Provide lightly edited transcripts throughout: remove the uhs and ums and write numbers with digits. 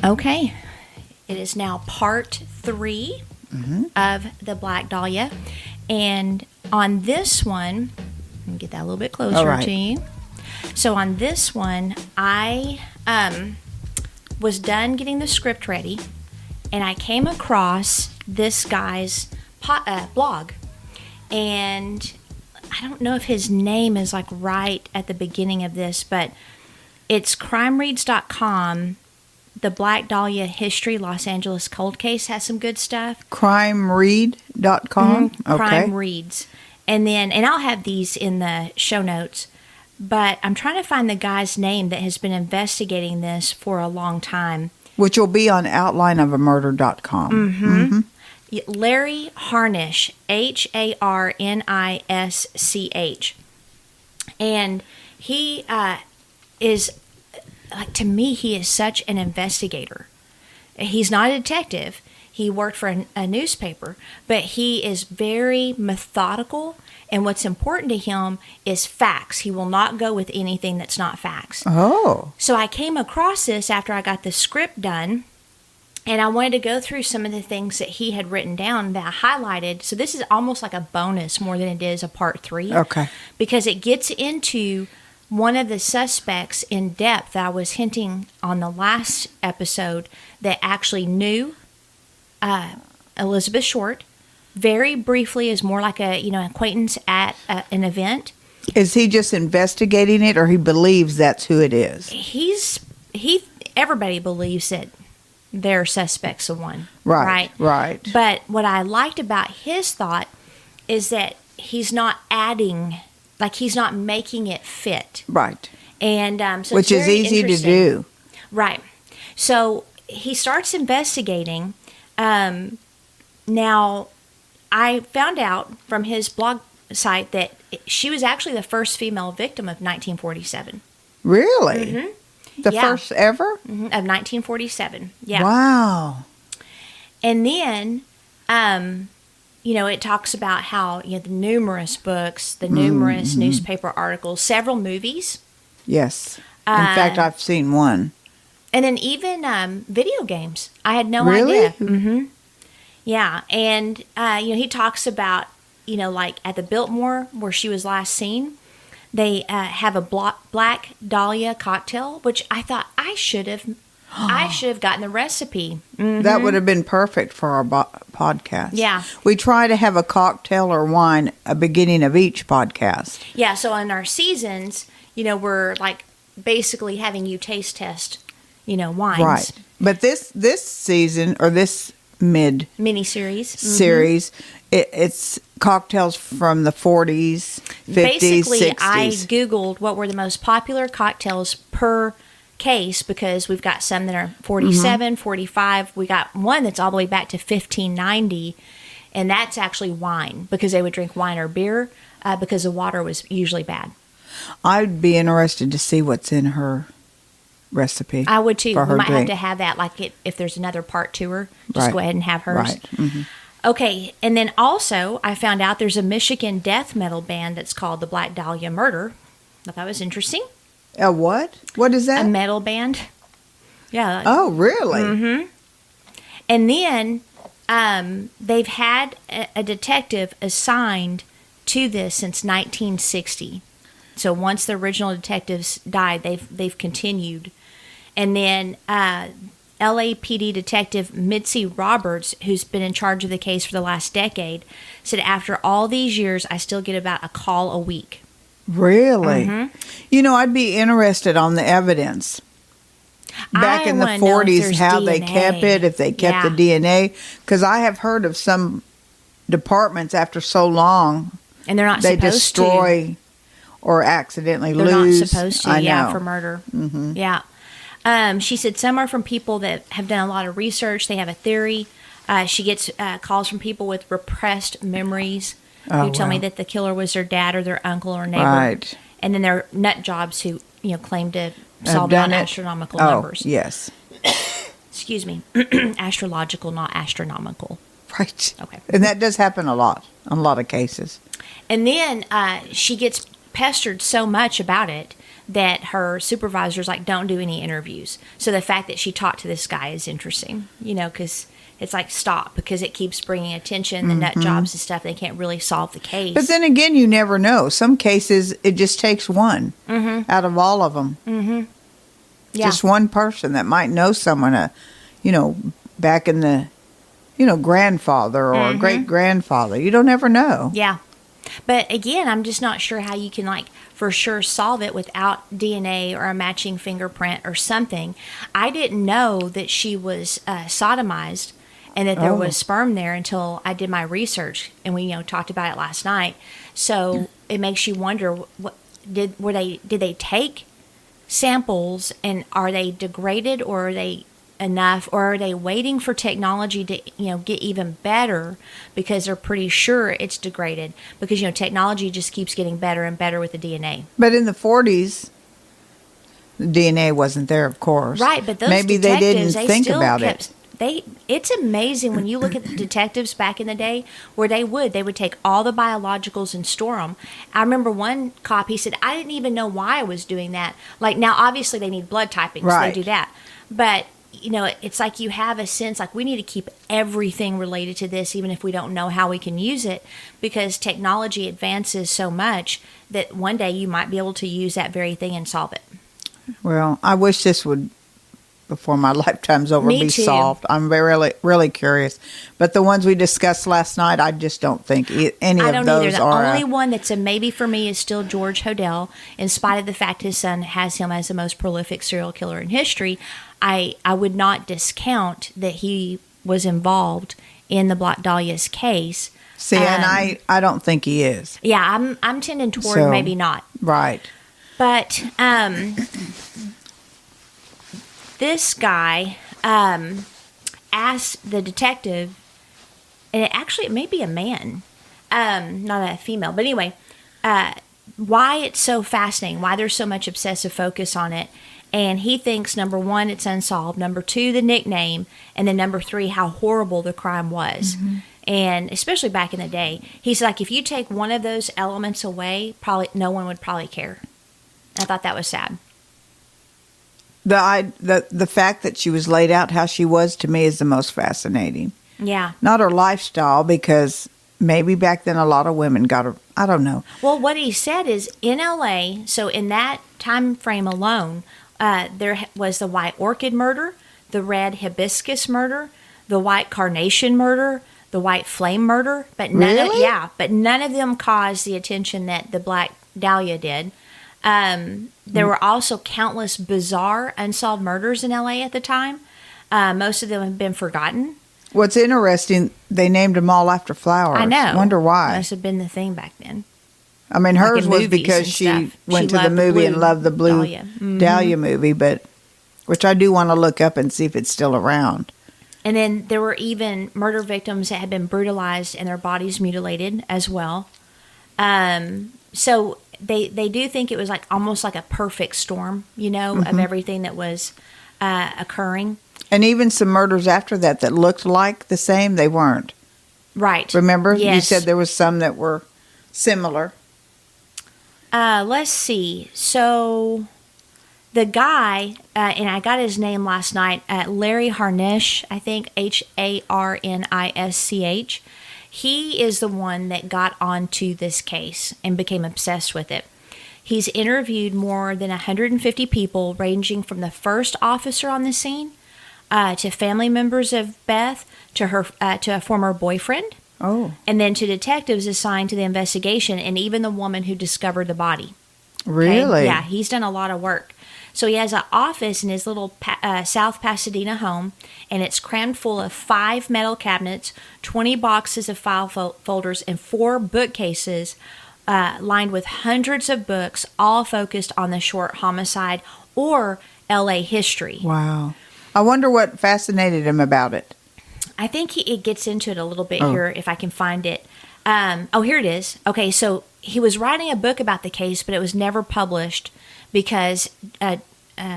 Okay. It is now part 3 of the Black Dahlia. And on this one, let me get that a little bit closer to you. So on this one, I was done getting the script ready, and I came across this guy's blog. And I don't know if his name is like right at the beginning of this, but it's crimereads.com. The Black Dahlia History Los Angeles Cold Case has some good stuff. Crimeread.com? Okay. Crime Reads. And I'll have these in the show notes. But I'm trying to find the guy's name that has been investigating this for a long time. Which will be on outlineofamurder.com. Larry Harnisch, Harnisch. And he is... Like, to me, he is such an investigator. He's not a detective. He worked for a newspaper, but he is very methodical, and what's important to him is facts. He will not go with anything that's not facts. Oh. So I came across this after I got the script done, and I wanted to go through some of the things that he had written down that I highlighted. So this is almost like a bonus more than it is a part 3. Okay. Because it gets into... one of the suspects in depth that I was hinting on the last episode that actually knew Elizabeth Short very briefly, is more like a acquaintance at an event. Is he just investigating it, or he believes that's who it is? Everybody believes that they're suspects of one. Right. But what I liked about his thought is that he's not adding. Like, he's not making it fit. Right. And so which it's is very easy to do. Right. So he starts investigating. Now, I found out from his blog site that she was actually the first female victim of 1947. Really? Mm-hmm. The first ever? Mm-hmm. Of 1947. Yeah. Wow. And then... it talks about how the numerous books, the numerous newspaper articles, several movies. Yes. In fact, I've seen one. And then even video games. I had no really? idea. Mm-hmm. Yeah. And, he talks about, like at the Biltmore where she was last seen, they have a Black Dahlia cocktail, which I thought I should have gotten the recipe. Mm-hmm. That would have been perfect for our podcast. Yeah. We try to have a cocktail or wine a beginning of each podcast. Yeah, so in our seasons, we're like basically having you taste test, wines. Right. But this season, or this mini-series, it's cocktails from the 40s, 50s, basically, 60s. I Googled what were the most popular cocktails per case, because we've got some that are 47, 45. We got one that's all the way back to 1590, and that's actually wine, because they would drink wine or beer because the water was usually bad. I'd be interested to see what's in her recipe. I would too. We might drink. have to have that, like if there's another part to her, just go ahead and have hers. Right. Mm-hmm. Okay, and then also I found out there's a Michigan death metal band that's called the Black Dahlia Murder. I thought that was interesting. A what? What is that? A metal band. Yeah. Oh, really? Mm-hmm. And then they've had a detective assigned to this since 1960. So once the original detectives died, they've continued. And then LAPD detective Mitzi Roberts, who's been in charge of the case for the last decade, said after all these years, I still get about a call a week. Really? Mm-hmm. I'd be interested on the evidence. Back in the 40s, how they kept it, if they kept the DNA. Because I have heard of some departments after so long, and they're not they supposed destroy or accidentally they're lose. Not supposed to, I know. for murder. Mm-hmm. Yeah. She said some are from people that have done a lot of research. They have a theory. She gets calls from people with repressed memories who tell me that the killer was their dad or their uncle or neighbor. Right. And then there are nut jobs who claim to solve astronomical numbers. Yes. Excuse me. Astrological, not astronomical. Right. Okay. And that does happen a lot in a lot of cases. And then she gets pestered so much about it that her supervisor's like, don't do any interviews. So the fact that she talked to this guy is interesting, because it's like, stop, because it keeps bringing attention, the nut jobs and stuff. They can't really solve the case. But then again, you never know. Some cases, it just takes one out of all of them. Mm-hmm. Yeah. Just one person that might know someone, back in the, grandfather or great-grandfather. You don't ever know. Yeah. But again, I'm just not sure how you can for sure solve it without DNA or a matching fingerprint or something. I didn't know that she was sodomized and that there was sperm there until I did my research, and we talked about it last night. So it makes you wonder, did they take samples, and are they degraded, or are they enough, or are they waiting for technology to get even better because they're pretty sure it's degraded, because technology just keeps getting better and better with the DNA. But in the 40s, the DNA wasn't there, of course. Right, but those maybe they didn't think about it. It's amazing when you look at the detectives back in the day, where they would take all the biologicals and store them. I remember one cop, he said, I didn't even know why I was doing that. Now obviously they need blood typing, so they do that. But it's like you have a sense like we need to keep everything related to this, even if we don't know how we can use it, because technology advances so much that one day you might be able to use that very thing and solve it. Well, I wish this would, before my lifetime's over, Me be too. solved. I'm really, really curious. But the ones we discussed last night, I just don't think any I of don't those either. are. The only one that's a maybe for me is still George Hodel, in spite of the fact his son has him as the most prolific serial killer in history. I would not discount that he was involved in the Black Dahlia's case. See, and I don't think he is. Yeah, I'm tending toward maybe not. Right. But this guy asked the detective, and it may be a man, not a female, but anyway, why it's so fascinating, why there's so much obsessive focus on it. And he thinks, number one, it's unsolved. Number two, the nickname. And then number three, how horrible the crime was. Mm-hmm. And especially back in the day, he's like, if you take one of those elements away, probably no one would probably care. I thought that was sad. The fact that she was laid out how she was, to me, is the most fascinating. Yeah. Not her lifestyle, because maybe back then a lot of women got her. I don't know. Well, what he said is in L.A., so in that time frame alone, there was the white orchid murder, the red hibiscus murder, the white carnation murder, the white flame murder, but none of them caused the attention that the Black Dahlia did. There were also countless bizarre unsolved murders in LA at the time. Most of them have been forgotten. What's interesting, they named them all after flowers. I know. Wonder why. Must have been the thing back then. I mean, hers was because she went to the movie and loved the Blue Dahlia movie, which I do want to look up and see if it's still around. And then there were even murder victims that had been brutalized and their bodies mutilated as well. So they do think it was almost like a perfect storm, of everything that was occurring. And even some murders after that looked like the same, they weren't. Right. Remember? Yes. You said there was some that were similar. Let's see. So the guy, and I got his name last night, Larry Harnisch, I think, Harnisch. He is the one that got onto this case and became obsessed with it. He's interviewed more than 150 people, ranging from the first officer on the scene to family members of Beth, to a former boyfriend. Oh. And then to detectives assigned to the investigation, and even the woman who discovered the body. Really? Okay? Yeah, he's done a lot of work. So he has an office in his little South Pasadena home, and it's crammed full of 5 metal cabinets, 20 boxes of file folders, and 4 bookcases lined with hundreds of books, all focused on the short homicide or L.A. history. Wow. I wonder what fascinated him about it. I think it gets into it a little bit here, if I can find it. Here it is. Okay, so he was writing a book about the case, but it was never published because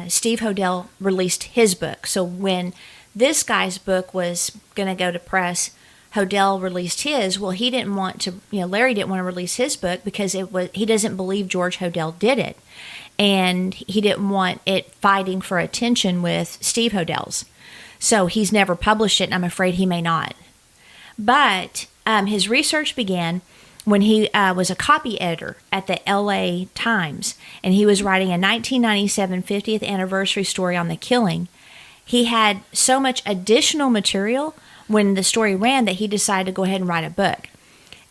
Steve Hodel released his book. So when this guy's book was going to go to press, Hodel released his. Well, he didn't want to, Larry didn't want to release his book because he doesn't believe George Hodel did it. and he didn't want it fighting for attention with Steve Hodels. So he's never published it, and I'm afraid he may not. But his research began when he was a copy editor at the LA Times, and he was writing a 1997 50th anniversary story on the killing. He had so much additional material when the story ran that he decided to go ahead and write a book.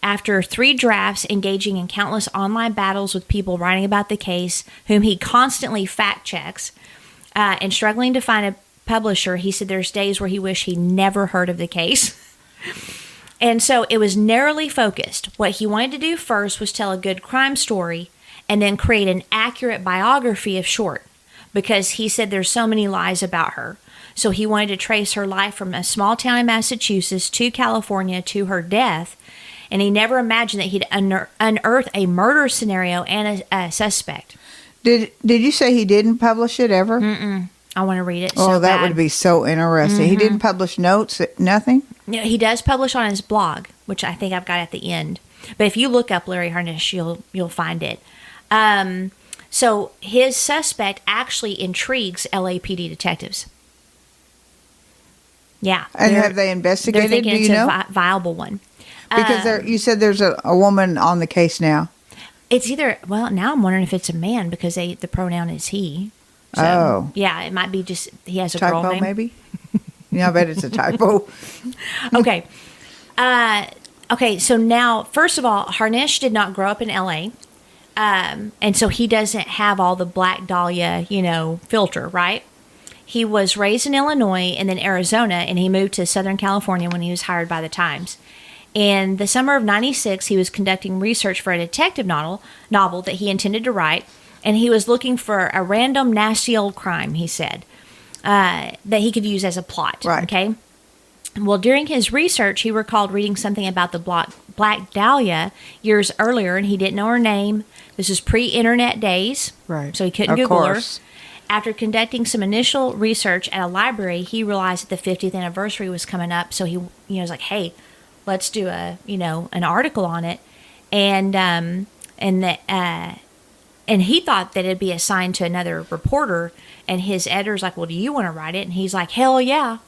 After 3 drafts, engaging in countless online battles with people writing about the case, whom he constantly fact checks, and struggling to find a publisher, he said there's days where he wished he never heard of the case. And so it was narrowly focused. What he wanted to do first was tell a good crime story and then create an accurate biography of Short, because he said there's so many lies about her. So he wanted to trace her life from a small town in Massachusetts to California to her death. And he never imagined that he'd unearth a murder scenario and a suspect. Did you say he didn't publish it ever? Mm-mm. I want to read it. Oh, so that bad. would be so interesting. He didn't publish notes, nothing? No, he does publish on his blog, which I think I've got at the end. But if you look up Larry Harnish, you'll find it. So his suspect actually intrigues LAPD detectives. Yeah. And have they investigated? They're thinking Do you know? it's a viable one. Because you said there's a woman on the case now. It's either, well, now I'm wondering if it's a man because the pronoun is he. So, yeah, it might be just he has a typo, girl name. Maybe? Yeah, I bet it's a typo. Okay. Okay, so now, first of all, Harnish did not grow up in L.A., and so he doesn't have all the Black Dahlia, filter, right? He was raised in Illinois and then Arizona, and he moved to Southern California when he was hired by the Times. In the summer of 96, he was conducting research for a detective novel that he intended to write, and he was looking for a random nasty old crime, he said, that he could use as a plot. Right. Okay. Well, during his research, he recalled reading something about the Black Dahlia years earlier, and he didn't know her name. This is pre-internet days, right? So he couldn't Google her. After conducting some initial research at a library, he realized that the 50th anniversary was coming up, so he was like, "Hey, let's do an article on it," and he thought that it'd be assigned to another reporter, and his editor's like, "Well, do you want to write it?" And he's like, "Hell yeah."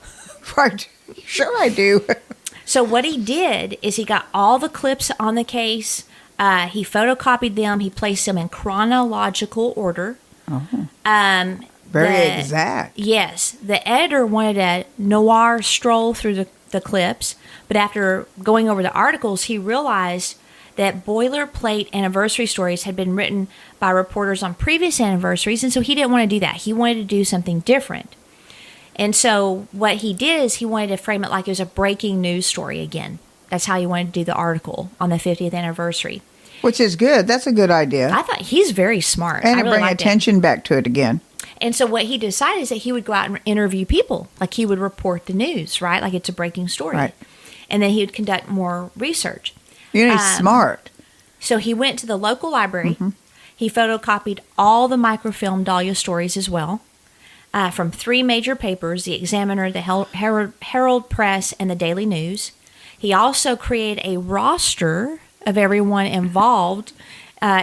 Right. Sure I do. So what he did is he got all the clips on the case. He photocopied them. He placed them in chronological order. Oh. Very exact. Yes. The editor wanted a noir stroll through the clips, but after going over the articles, he realized that boilerplate anniversary stories had been written by reporters on previous anniversaries, and so he didn't want to do that. He wanted to do something different. And so what he did is he wanted to frame it like it was a breaking news story again. That's how he wanted to do the article on the 50th anniversary. Which is good. That's a good idea. I thought he's very smart. And I to really bring attention back to it again. And so what he decided is that he would go out and interview people. Like he would report the news, right? Like it's a breaking story. Right. And then he would conduct more research. He's smart. So he went to the local library. Mm-hmm. He photocopied all the microfilm Dahlia stories as well. From 3 major papers, the Examiner, the Herald Press, and the Daily News. He also created a roster of everyone involved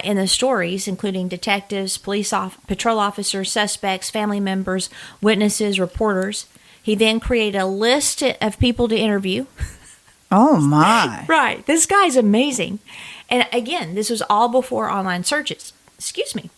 in the stories, including detectives, patrol officers, suspects, family members, witnesses, reporters. He then created a list of people to interview. Oh, my. Right. This guy's amazing. And again, this was all before online searches. Excuse me.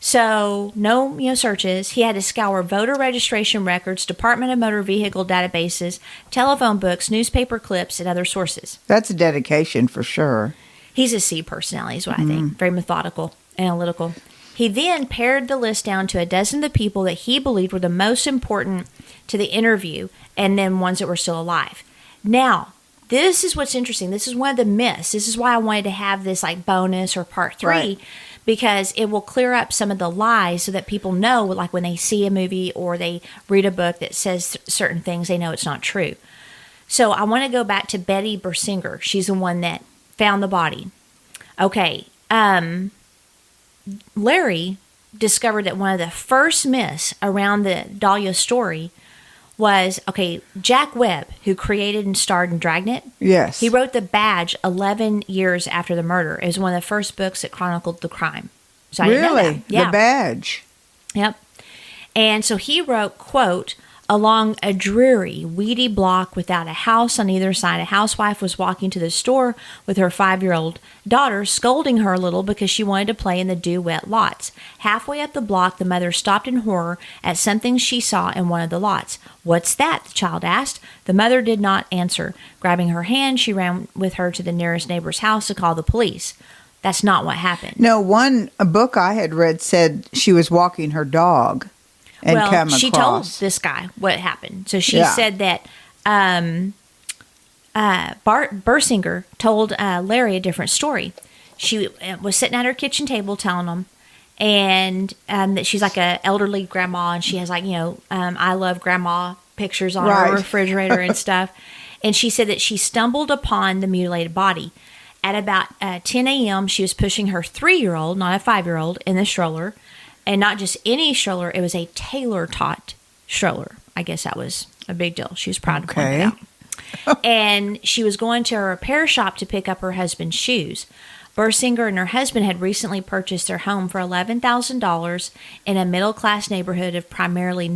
So, no, searches. He had to scour voter registration records, Department of Motor Vehicle databases, telephone books, newspaper clips, and other sources. That's a dedication for sure. He's a C personality is what I think. Very methodical, analytical. He then pared the list down to a dozen of the people that he believed were the most important to the interview, and then ones that were still alive. Now, this is what's interesting. This is one of the myths. This is why I wanted to have this like bonus or part 3. Right. Because it will clear up some of the lies so that people know, like when they see a movie or they read a book that says certain things, they know it's not true. So I want to go back to Betty Bersinger. She's the one that found the body. Okay. Larry discovered that one of the first myths around the Dahlia story was, Jack Webb, who created and starred in Dragnet. Yes. He wrote The Badge 11 years after the murder. It was one of the first books that chronicled the crime. So I didn't know that. Yeah. The badge. Yep. And so he wrote, quote, along a dreary, weedy block without a house on either side, a housewife was walking to the store with her 5-year-old daughter, scolding her a little because she wanted to play in the dew-wet lots. Halfway up the block, the mother stopped in horror at something she saw in one of the lots. "What's that?" the child asked. The mother did not answer. Grabbing her hand, she ran with her to the nearest neighbor's house to call the police. That's not what happened. No, a book I had read said she was walking her dog. And she told this guy what happened. So she said that Bursinger told Larry a different story. She was sitting at her kitchen table telling him, and that she's like a elderly grandma, and she has like, I love grandma pictures on her refrigerator and stuff. And she said that she stumbled upon the mutilated body. At about 10 a.m., she was pushing her 3-year-old, not a 5-year-old, in the stroller. And not just any stroller, it was a tailor-taught stroller. I guess that was a big deal. She was proud to point it out. And she was going to a repair shop to pick up her husband's shoes. Bursinger and her husband had recently purchased their home for $11,000 in a middle-class neighborhood of primarily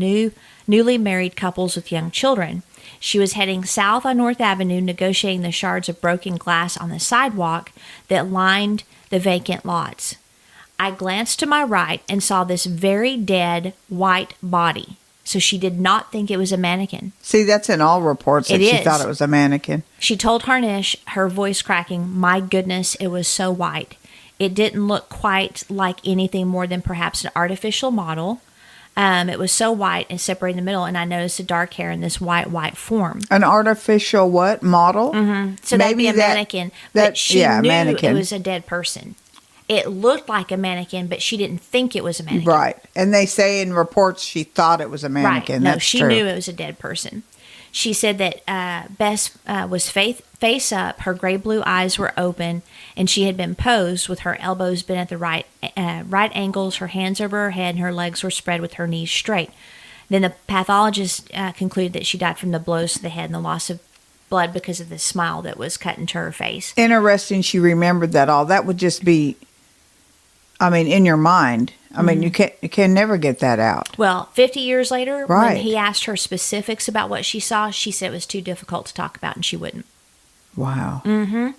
newly married couples with young children. She was heading south on North Avenue, negotiating the shards of broken glass on the sidewalk that lined the vacant lots. I glanced to my right and saw this very dead white body. So she did not think it was a mannequin. See, that's in all reports that she thought it was a mannequin. She told Harnish, her voice cracking, "My goodness, it was so white. It didn't look quite like anything more than perhaps an artificial model. It was so white and separated in the middle, and I noticed the dark hair in this white form." An artificial what? Model? Mm-hmm. So maybe that'd be a mannequin. But she knew it was a dead person. It looked like a mannequin, but she didn't think it was a mannequin. Right. And they say in reports she thought it was a mannequin. Right. No, she knew it was a dead person. She said that Bess was face up, her gray blue eyes were open, and she had been posed with her elbows bent at the right angles, her hands over her head, and her legs were spread with her knees straight. Then the pathologist concluded that she died from the blows to the head and the loss of blood because of the smile that was cut into her face. Interesting she remembered that all. That would just be, in your mind. You can never get that out. Well, 50 years later, when he asked her specifics about what she saw, she said it was too difficult to talk about and she wouldn't. Wow. Mm-hmm.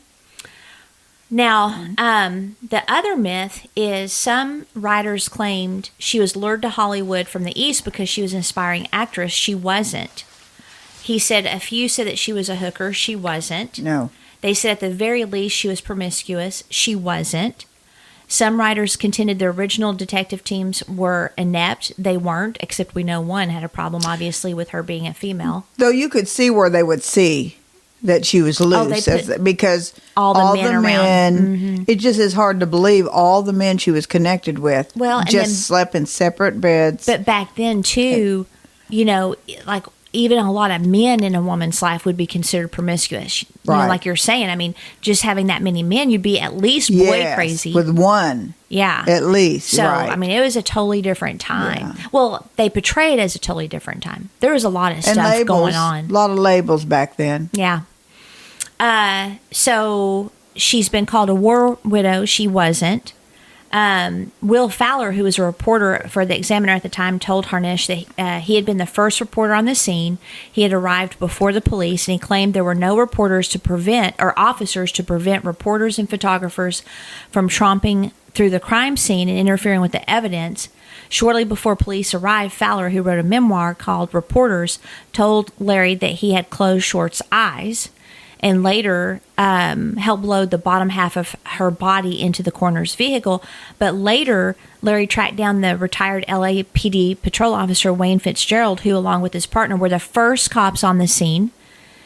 Now, the other myth is some writers claimed she was lured to Hollywood from the East because she was an aspiring actress. She wasn't. He said a few said that she was a hooker. She wasn't. No. They said at the very least she was promiscuous. She wasn't. Some writers contended the original detective teams were inept. They weren't, except we know one had a problem, obviously, with her being a female. Though you could see where they would see that she was loose, because all the men it just is hard to believe all the men she was connected with slept in separate beds. But back then, too, even a lot of men in a woman's life would be considered promiscuous. Right. Like you're saying, just having that many men, you'd be at least boy crazy. With one. Yeah. At least. So, it was a totally different time. Yeah. Well, they portrayed it as a totally different time. There was a lot of stuff going on. A lot of labels back then. Yeah. So she's been called a war widow. She wasn't. Will Fowler, who was a reporter for the Examiner at the time, told Harnish that he had been the first reporter on the scene. He had arrived before the police, and he claimed there were no officers to prevent reporters and photographers from tromping through the crime scene and interfering with the evidence. Shortly before police arrived, Fowler, who wrote a memoir called Reporters, told Larry that he had closed Short's eyes, and later helped load the bottom half of her body into the coroner's vehicle. But later, Larry tracked down the retired LAPD patrol officer Wayne Fitzgerald, who, along with his partner, were the first cops on the scene.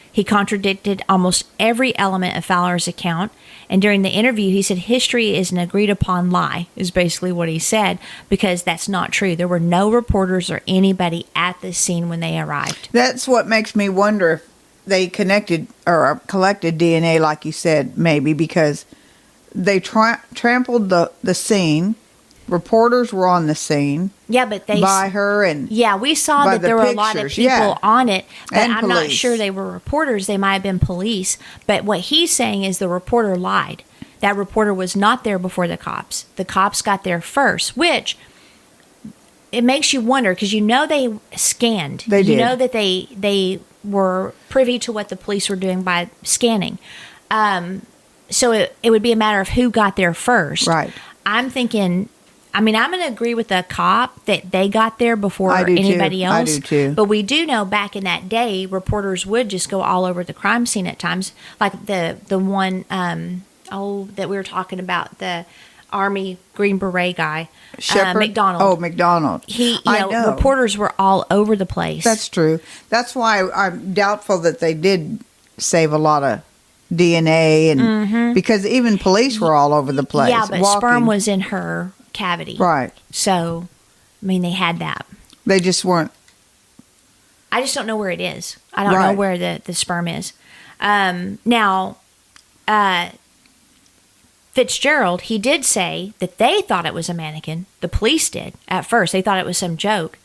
He contradicted almost every element of Fowler's account. And during the interview, he said history is an agreed-upon lie, is basically what he said, because that's not true. There were no reporters or anybody at the scene when they arrived. That's what makes me wonder if they connected or collected DNA, like you said, maybe because they trampled the scene. Reporters were on the scene. Yeah, but by her and we saw that there were a lot of people on it, but I'm not sure they were reporters. They might have been police. But what he's saying is the reporter lied. that reporter was not there before the cops. The cops got there first, which it makes you wonder, because they scanned. They did. You know that they were privy to what the police were doing by scanning. So it would be a matter of who got there first. Right. I'm thinking, I'm going to agree with the cop that they got there before anybody else. I do too. But we do know back in that day, reporters would just go all over the crime scene at times. Like the one, that we were talking about, the Army Green Beret guy. McDonald. Oh, McDonald. I know. Reporters were all over the place. That's true. That's why I'm doubtful that they did save a lot of DNA, and because even police were all over the place. Yeah, but sperm was in her cavity. Right. So, they had that. They just weren't. I just don't know where it is. I don't know where the sperm is. Now, Fitzgerald, he did say that they thought it was a mannequin. The police did at first. They thought it was some joke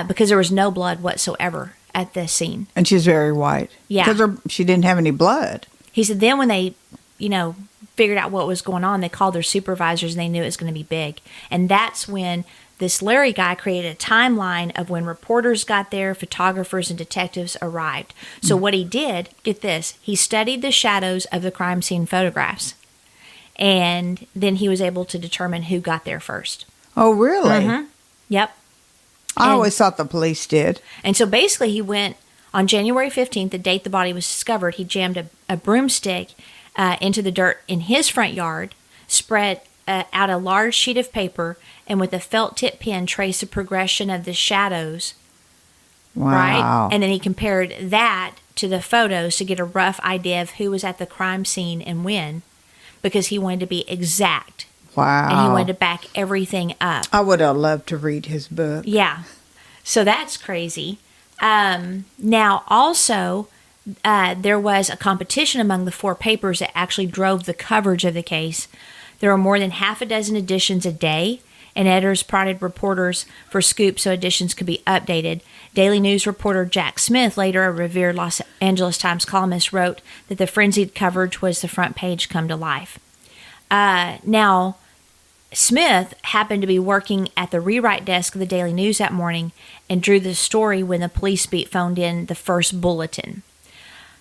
because there was no blood whatsoever at the scene. And she's very white. Yeah. Because she didn't have any blood. He said then when they, figured out what was going on, they called their supervisors and they knew it was going to be big. And that's when this Larry guy created a timeline of when reporters got there, photographers and detectives arrived. So what he did, get this, he studied the shadows of the crime scene photographs. And then he was able to determine who got there first. Oh, really? Mm-hmm. Yep. I always thought the police did. And so basically he went on January 15th, the date the body was discovered, he jammed a broomstick into the dirt in his front yard, spread out a large sheet of paper, and with a felt tip pen traced the progression of the shadows. Wow. Right? And then he compared that to the photos to get a rough idea of who was at the crime scene and when, because he wanted to be exact. Wow. And he wanted to back everything up. I would have loved to read his book. Yeah. So that's crazy. Now, also, there was a competition among the 4 papers that actually drove the coverage of the case. There were more than half a dozen editions a day, and editors prodded reporters for scoops so editions could be updated. Daily News reporter Jack Smith, later a revered Los Angeles Times columnist, wrote that the frenzied coverage was the front page come to life. Now, Smith happened to be working at the rewrite desk of the Daily News that morning and drew the story when the police beat phoned in the first bulletin.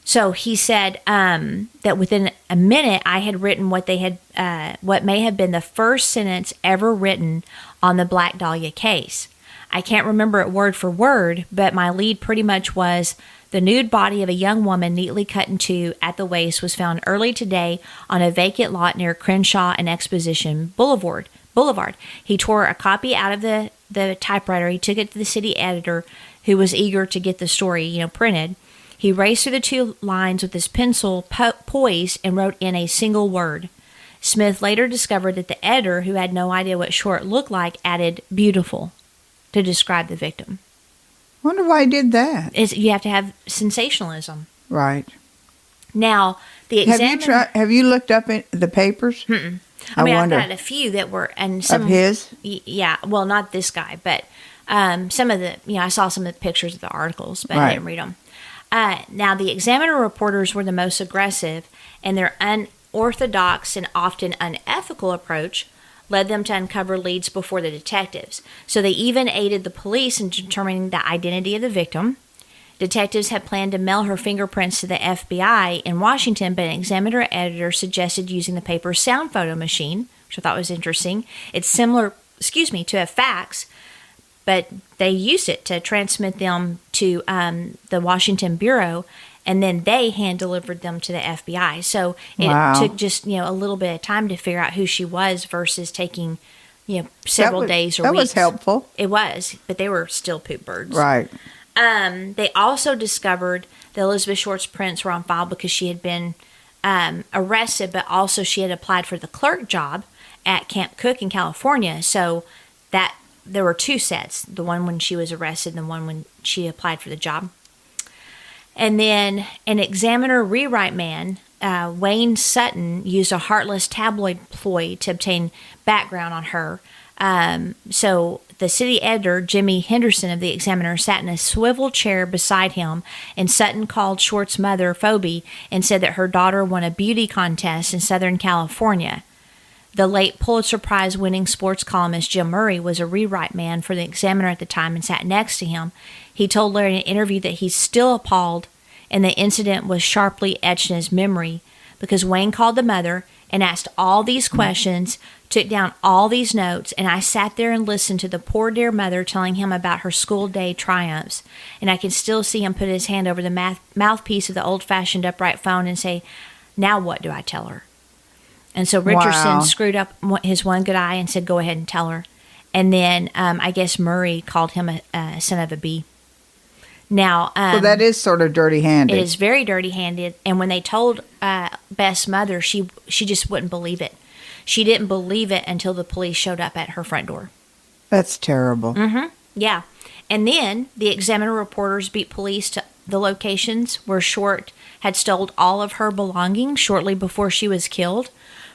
So he said that within a minute, I had written what may have been the first sentence ever written on the Black Dahlia case. I can't remember it word for word, but my lead pretty much was, the nude body of a young woman neatly cut in two at the waist was found early today on a vacant lot near Crenshaw and Exposition Boulevard. He tore a copy out of the typewriter. He took it to the city editor, who was eager to get the story, printed. He raced through the 2 lines with his pencil poised and wrote in a single word. Smith later discovered that the editor, who had no idea what short looked like, added "beautiful" to describe the victim. Wonder why he did that. You have to have sensationalism. Right. Now, the examiner... Have you looked up in the papers? Mm-mm. I wonder. I've got a few that were... and some of his? Yeah. Well, not this guy, but some of the... I saw some of the pictures of the articles, but I didn't read them. Now, the Examiner reporters were the most aggressive, and their unorthodox and often unethical approach led them to uncover leads before the detectives. So they even aided the police in determining the identity of the victim. Detectives had planned to mail her fingerprints to the FBI in Washington, but an Examiner editor suggested using the paper's sound photo machine, which I thought was interesting. It's similar, to a fax, but they used it to transmit them to the Washington Bureau, and then they hand-delivered them to the FBI. So it took just, a little bit of time to figure out who she was versus taking, several days or weeks. That was helpful. It was, but they were still poop birds. Right. They also discovered that Elizabeth Short's prints were on file because she had been arrested, but also she had applied for the clerk job at Camp Cook in California. So that there were 2 sets, the one when she was arrested and the one when she applied for the job. And then an Examiner rewrite man, Wayne Sutton, used a heartless tabloid ploy to obtain background on her. So the city editor, Jimmy Henderson of the Examiner, sat in a swivel chair beside him, and Sutton called Short's mother, Phoebe, and said that her daughter won a beauty contest in Southern California. The late Pulitzer Prize-winning sports columnist Jim Murray was a rewrite man for the Examiner at the time and sat next to him. He told Larry in an interview that he's still appalled, and the incident was sharply etched in his memory because Wayne called the mother and asked all these questions, took down all these notes, and I sat there and listened to the poor dear mother telling him about her school day triumphs. And I can still see him put his hand over the mouthpiece of the old-fashioned upright phone and say, "Now what do I tell her?" And so Richardson screwed up his one good eye and said, "Go ahead and tell her." And then I guess Murray called him a son of a bee. Now, well, that is sort of dirty-handed. It is very dirty-handed. And when they told Beth's mother, she just wouldn't believe it. She didn't believe it until the police showed up at her front door. That's terrible. Mm-hmm. Yeah. And then the Examiner reporters beat police to the locations where Short had stolen all of her belongings shortly before she was killed.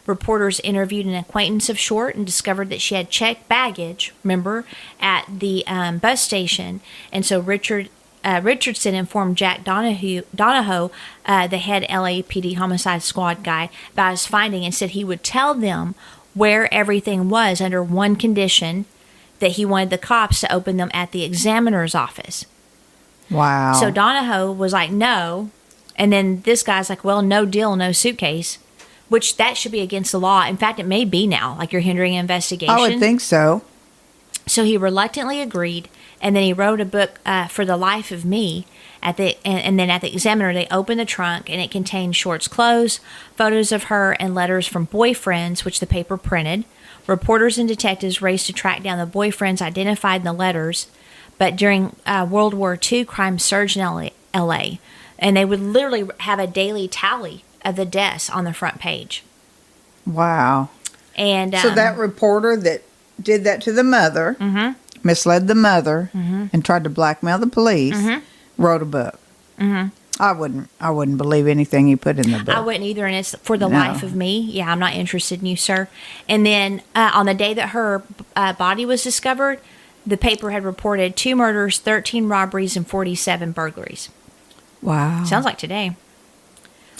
Reporters interviewed an acquaintance of Short and discovered that she had checked baggage, remember, at the bus station. And so Richardson informed Jack Donahoe, the head LAPD homicide squad guy, about his finding and said he would tell them where everything was under one condition, that he wanted the cops to open them at the Examiner's office. Wow. So Donahoe was like, no. And then this guy's like, well, no deal, no suitcase, which that should be against the law. In fact, it may be now, like you're hindering an investigation. I would think so. So he reluctantly agreed, and then he wrote a book, For the Life of Me. And then at the Examiner, they opened the trunk, and it contained Short's clothes, photos of her, and letters from boyfriends, which the paper printed. Reporters and detectives raced to track down the boyfriends identified in the letters. But during World War II, crime surged in L.A., and they would literally have a daily tally of the deaths on the front page. Wow. And so that reporter that did that to the mother, misled the mother, and tried to blackmail the police, wrote a book. I wouldn't believe anything he put in the book. I wouldn't either, and it's For the Life of Me. Yeah, I'm not interested in you, sir. And then on the day that her body was discovered, the paper had reported 2 murders, 13 robberies, and 47 burglaries. Wow. Sounds like today.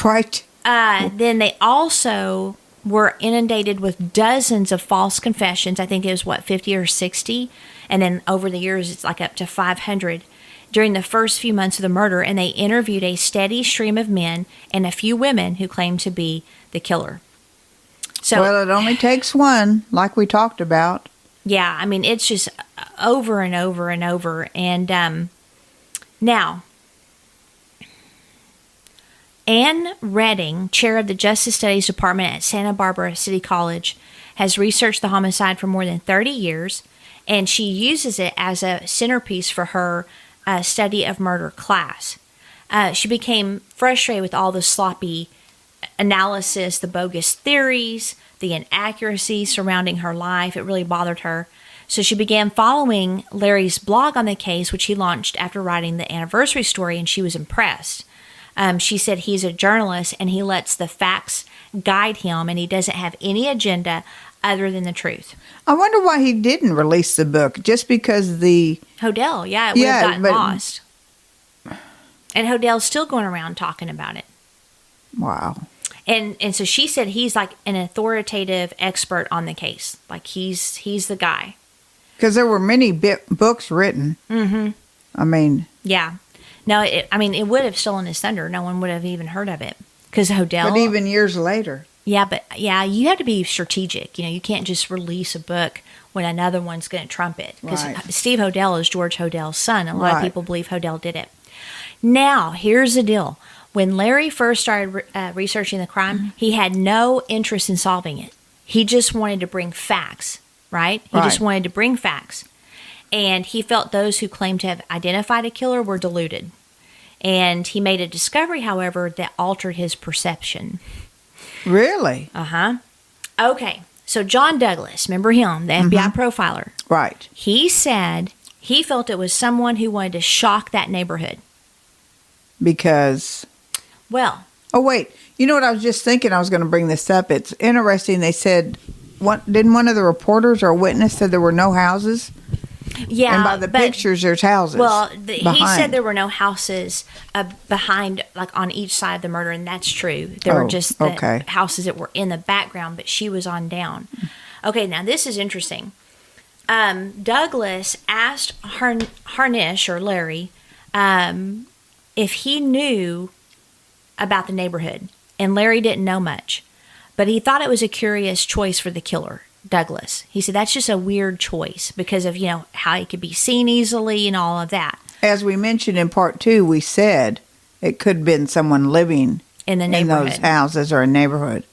Right. Then they also were inundated with dozens of false confessions. I think it was, 50 or 60? And then over the years, it's like up to 500 during the first few months of the murder. And they interviewed a steady stream of men and a few women who claimed to be the killer. So, well, it only takes one, like we talked about. Yeah, I mean, it's just over and over and over. And now, Ann Redding, chair of the Justice Studies Department at Santa Barbara City College, has researched the homicide for more than 30 years, and she uses it as a centerpiece for her study of murder class. She became frustrated with all the sloppy analysis, the bogus theories, the inaccuracies surrounding her life. It really bothered her. So she began following Larry's blog on the case, which he launched after writing the anniversary story, and she was impressed. She said he's a journalist and he lets the facts guide him, and he doesn't have any agenda other than the truth. I wonder why he didn't release the book, just because the... Hodel, it would have gotten lost. And Hodel's still going around talking about it. Wow. And so she said he's like an authoritative expert on the case. Like he's the guy. Because there were many books written. Mm-hmm. I mean... Yeah. No, it would have stolen his thunder. No one would have even heard of it. Because Hodel... But even years later. Yeah, you have to be strategic. You can't just release a book when another one's going to trump it. Because Steve Hodel is George Hodel's son. A lot of people believe Hodel did it. Now, here's the deal. When Larry first started researching the crime, he had no interest in solving it. He just wanted to bring facts, right? He just wanted to bring facts. And he felt those who claimed to have identified a killer were deluded. And he made a discovery, however, that altered his perception. Really? Uh-huh. Okay, so John Douglas, remember him, the FBI profiler? Right. He said he felt it was someone who wanted to shock that neighborhood. Because? Well. Oh, wait. You know what I was just thinking? I was going to bring this up. It's interesting. They said didn't one of the reporters or witness said there were no houses? Yeah, and by the pictures, there's houses. Well, he said there were no houses behind, like on each side of the murder, and that's true. There were just the houses that were in the background, but she was on down. Okay, now this is interesting. Douglas asked Harnish or Larry if he knew about the neighborhood, and Larry didn't know much, but he thought it was a curious choice for the killer. Douglas. He said that's just a weird choice because of, how he could be seen easily and all of that. As we mentioned in part 2, we said it could have been someone living in the neighborhood, in those houses or a neighborhood.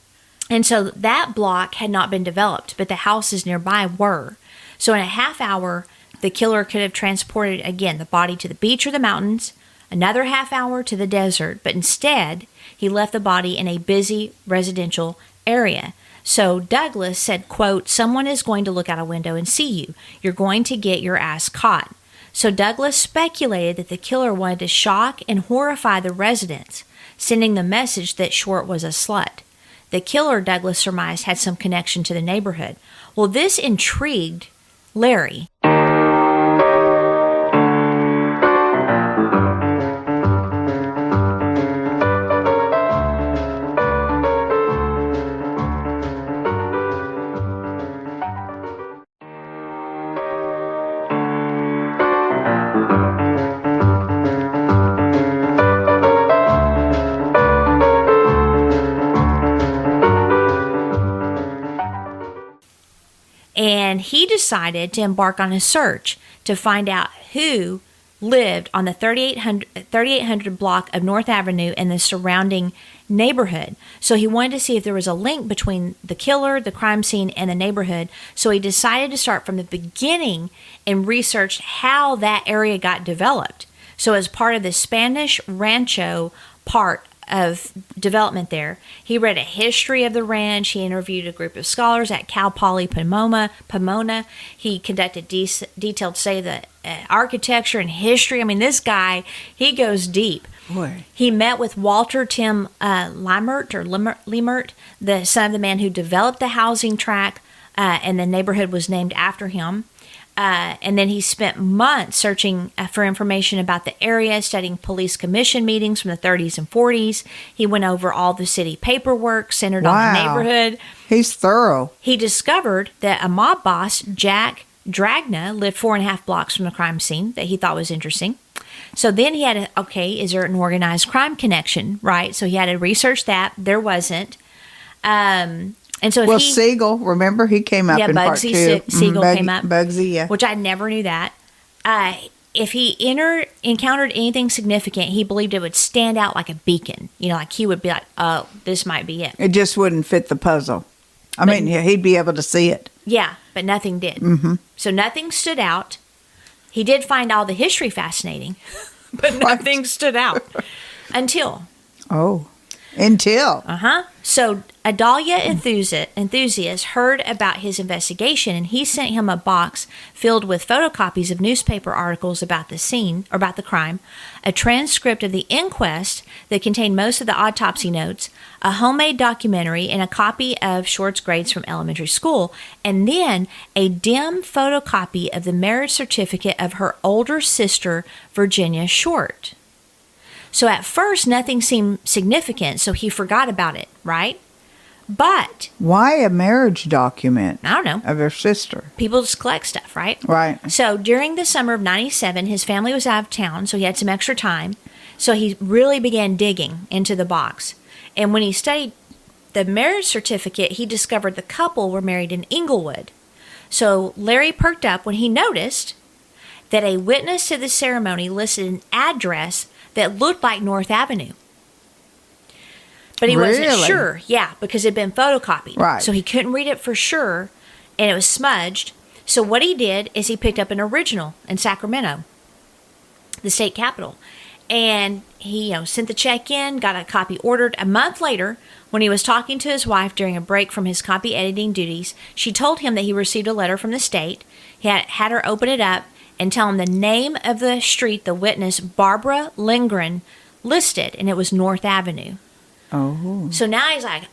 And so that block had not been developed, but the houses nearby were. So in a half hour, the killer could have transported, again, the body to the beach or the mountains, another half hour to the desert, but instead, he left the body in a busy residential area. So Douglas said, quote, "Someone is going to look out a window and see you. You're going to get your ass caught." So Douglas speculated that the killer wanted to shock and horrify the residents, sending the message that Short was a slut. The killer, Douglas surmised, had some connection to the neighborhood. Well, this intrigued Larry. And he decided to embark on a search to find out who lived on the 3800 block of North Avenue and the surrounding neighborhood. So he wanted to see if there was a link between the killer, the crime scene, and the neighborhood. So he decided to start from the beginning and researched how that area got developed. So as part of the Spanish Rancho part of development there, he read a history of the ranch. He interviewed a group of scholars at Cal Poly Pomona. He conducted detailed study of the architecture and history. I mean, this guy, he goes deep. Boy. He met with Walter Tim Limert, the son of the man who developed the housing tract, and the neighborhood was named after him. And then he spent months searching for information about the area, studying police commission meetings from the 30s and 40s. He went over all the city paperwork centered on the neighborhood. He's thorough. He discovered that a mob boss, Jack Dragna, lived 4.5 blocks from the crime scene that he thought was interesting. So then he had is there an organized crime connection, right? So he had to research that. There wasn't. And so Siegel, remember, he came up in part 2. Siegel came up. Bugsy, yeah. Which I never knew that. If he encountered anything significant, he believed it would stand out like a beacon. Like he would be like, oh, this might be it. It just wouldn't fit the puzzle. He'd be able to see it. Yeah, but nothing did. Mm-hmm. So nothing stood out. He did find all the history fascinating, but nothing stood out until. Oh. Until. So a Dahlia enthusiast heard about his investigation, and he sent him a box filled with photocopies of newspaper articles about the scene, or about the crime, a transcript of the inquest that contained most of the autopsy notes, a homemade documentary, and a copy of Short's grades from elementary school, and then a dim photocopy of the marriage certificate of her older sister, Virginia Short. So at first, nothing seemed significant, so he forgot about it, right? But... why a marriage document? I don't know. Of her sister. People just collect stuff, right? Right. So during the summer of 97, his family was out of town, so he had some extra time. So he really began digging into the box. And when he studied the marriage certificate, he discovered the couple were married in Inglewood. So Larry perked up when he noticed that a witness to the ceremony listed an address that looked like North Avenue. But he wasn't sure. Yeah, because it had been photocopied. Right. So he couldn't read it for sure, and it was smudged. So what he did is he picked up an original in Sacramento, the state capital. And he sent the check in, got a copy ordered. A month later, when he was talking to his wife during a break from his copy editing duties, she told him that he received a letter from the state. He had her open it up and tell him the name of the street the witness, Barbara Lindgren, listed, and it was North Avenue. Oh. So now he's like,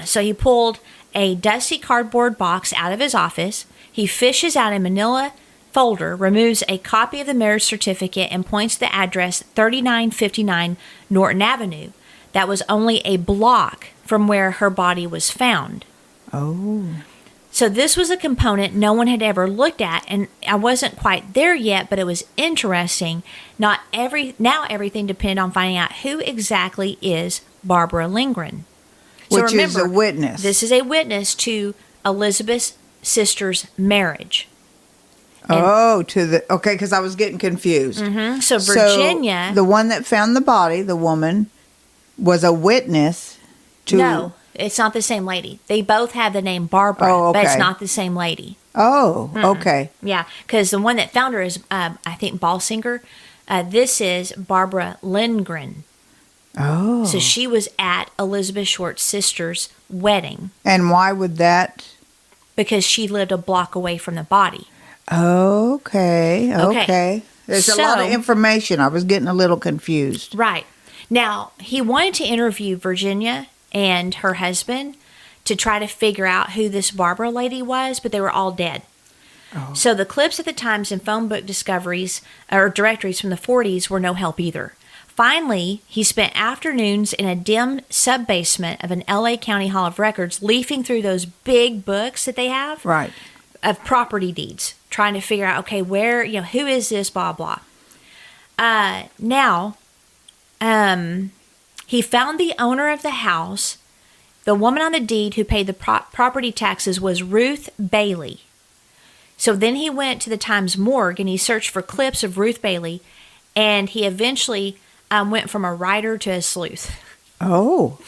So he pulled a dusty cardboard box out of his office. He fishes out a manila folder, removes a copy of the marriage certificate, and points to the address 3959 Norton Avenue. That was only a block from where her body was found. Oh. So this was a component no one had ever looked at, and I wasn't quite there yet, but it was interesting. Now everything depended on finding out who exactly is Barbara Lindgren. So Which remember, is a witness. This is a witness to Elizabeth's sister's marriage. Okay, because I was getting confused. Mm-hmm. So Virginia... So the one that found the body, the woman, was a witness to... No, it's not the same lady. They both have the name Barbara, but it's not the same lady. Oh, okay. Yeah, because the one that found her is, I think, Balsinger. This is Barbara Lindgren. Oh. So she was at Elizabeth Short's sister's wedding. And why would that? Because she lived a block away from the body. Okay. There's a lot of information. I was getting a little confused. Right. Now, he wanted to interview Virginia and her husband to try to figure out who this Barbara lady was, but they were all dead. Oh. So the clips at the Times and phone book discoveries or directories from the 40s were no help either. Finally, he spent afternoons in a dim sub-basement of an L.A. County Hall of Records leafing through those big books that they have of property deeds, trying to figure out, okay, where, who is this, blah, blah. He found the owner of the house. The woman on the deed who paid the property taxes was Ruth Bailey. So then he went to the Times morgue and he searched for clips of Ruth Bailey, and he eventually went from a writer to a sleuth. Oh.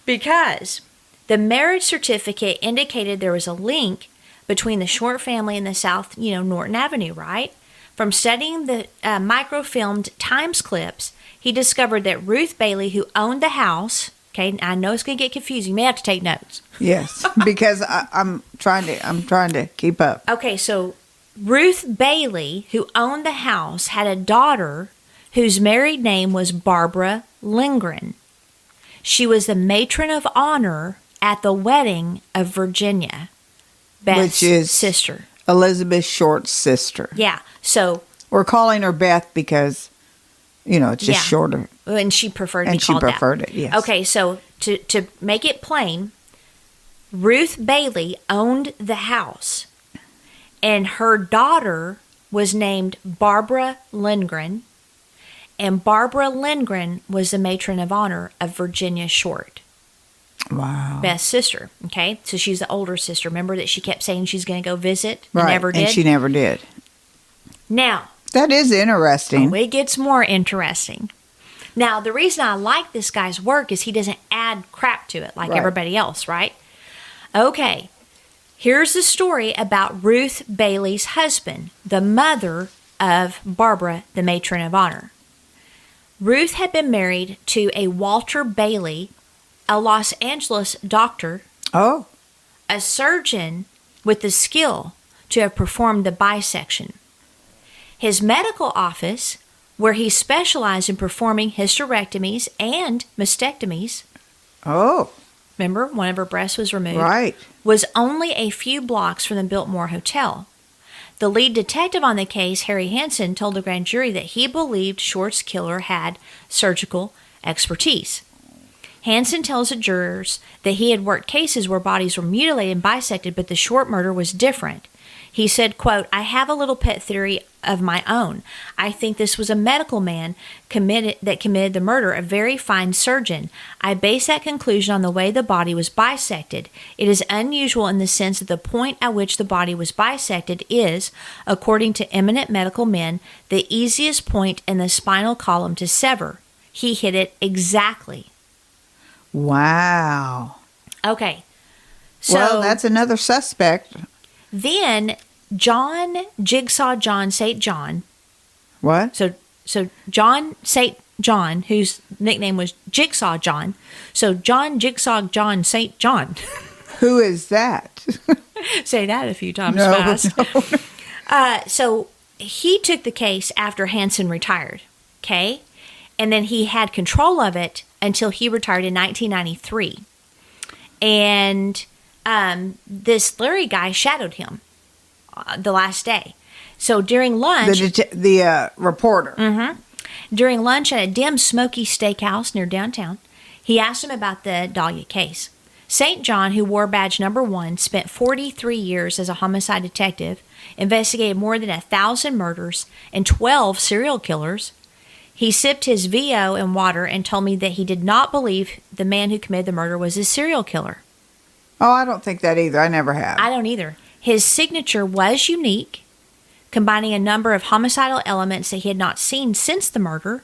Because the marriage certificate indicated there was a link between the Short family and the South, Norton Avenue, right? From studying the microfilmed Times clips, he discovered that Ruth Bailey, who owned the house, okay, I know it's going to get confusing. You may have to take notes. Yes, because I'm trying to keep up. Okay, so Ruth Bailey, who owned the house, had a daughter whose married name was Barbara Lindgren. She was the matron of honor at the wedding of Virginia, Beth's sister. Elizabeth Short's sister. Yeah, so... We're calling her Beth because, it's just shorter. And she preferred to be called that. And she preferred it, yes. Okay, so to make it plain, Ruth Bailey owned the house, and her daughter was named Barbara Lindgren, and Barbara Lindgren was the matron of honor of Virginia Short. Wow. Beth's sister, okay? So she's the older sister. Remember that she kept saying she's going to go visit and never did? And she never did. Now. That is interesting. It gets more interesting. Now, the reason I like this guy's work is he doesn't add crap to it like everybody else, right? Okay. Here's the story about Ruth Bailey's husband, the mother of Barbara, the matron of honor. Ruth had been married to a Walter Bailey, a Los Angeles doctor, a surgeon with the skill to have performed the bisection. His medical office, where he specialized in performing hysterectomies and mastectomies. Oh. Remember, one of her breasts was removed. Right. Was only a few blocks from the Biltmore Hotel. The lead detective on the case, Harry Hansen, told the grand jury that he believed Short's killer had surgical expertise. Hansen tells the jurors that he had worked cases where bodies were mutilated and bisected, but the Short murder was different. He said, quote, "I have a little pet theory of my own. I think this was a medical man committed the murder, a very fine surgeon. I base that conclusion on the way the body was bisected. It is unusual in the sense that the point at which the body was bisected is, according to eminent medical men, the easiest point in the spinal column to sever. He hit it exactly." Wow. Okay. So that's another suspect. Then Jigsaw John St. John. What? So John St. John, whose nickname was Jigsaw John. So John Jigsaw John St. John. Who is that? Say that a few times fast. No. So he took the case after Hansen retired. Okay? And then he had control of it until he retired in 1993. And this Larry guy shadowed him the last day. So during lunch... The reporter. Mm-hmm. During lunch at a dim, smoky steakhouse near downtown, he asked him about the Dahlia case. St. John, who wore badge number 1, spent 43 years as a homicide detective, investigated more than 1,000 murders and 12 serial killers. He sipped his VO in water and told me that he did not believe the man who committed the murder was a serial killer. Oh, I don't think that either. I never have. I don't either. His signature was unique, combining a number of homicidal elements that he had not seen since the murder.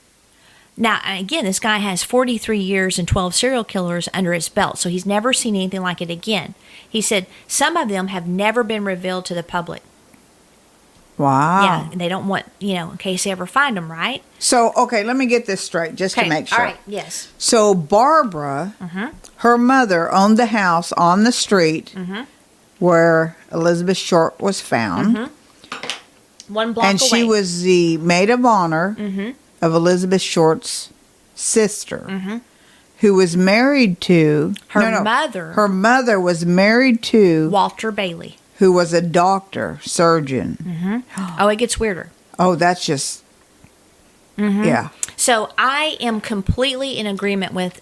Now, again, this guy has 43 years and 12 serial killers under his belt, so he's never seen anything like it again. He said some of them have never been revealed to the public. Wow. Yeah, and they don't want, in case they ever find them, right? So, okay, let me get this straight, just to make sure. All right, yes. So, Barbara, her mother owned the house on the street where Elizabeth Short was found. 1 block away. And she was the maid of honor of Elizabeth Short's sister, who was married to... Her mother. Her mother was married to... Walter Bailey. Who was a doctor, surgeon. Oh, it gets weirder. Oh, that's just... Yeah. So I am completely in agreement with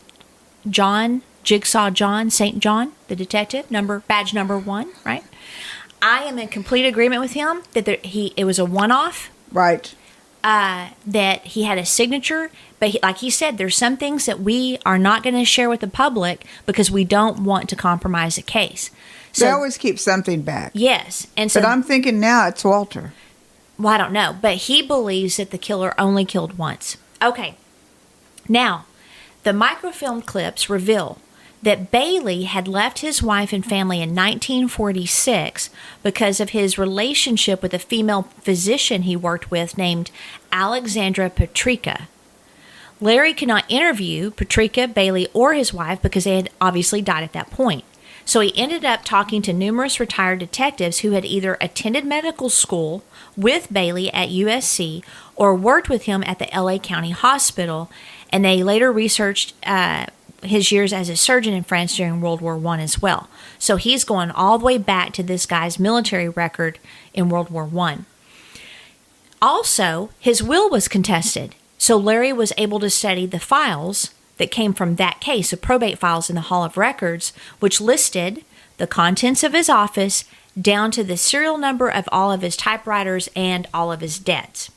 Jigsaw John, St. John, the detective, badge number 1, right? I am in complete agreement with him that it was a one-off. Right. That he had a signature, but like he said, there's some things that we are not going to share with the public because we don't want to compromise the case. So, they always keep something back. Yes. And so, but I'm thinking now it's Walter. Well, I don't know, but he believes that the killer only killed once. Okay. Now, the microfilm clips reveal that Bailey had left his wife and family in 1946 because of his relationship with a female physician he worked with named Alexandra Patrica. Larry could not interview Patrica, Bailey, or his wife because they had obviously died at that point. So he ended up talking to numerous retired detectives who had either attended medical school with Bailey at USC or worked with him at the LA County Hospital, and they later researched his years as a surgeon in France during World War I as well. So he's going all the way back to this guy's military record in World War I. Also, his will was contested, so Larry was able to study the files that came from that case, the probate files in the Hall of Records, which listed the contents of his office down to the serial number of all of his typewriters and all of his debts.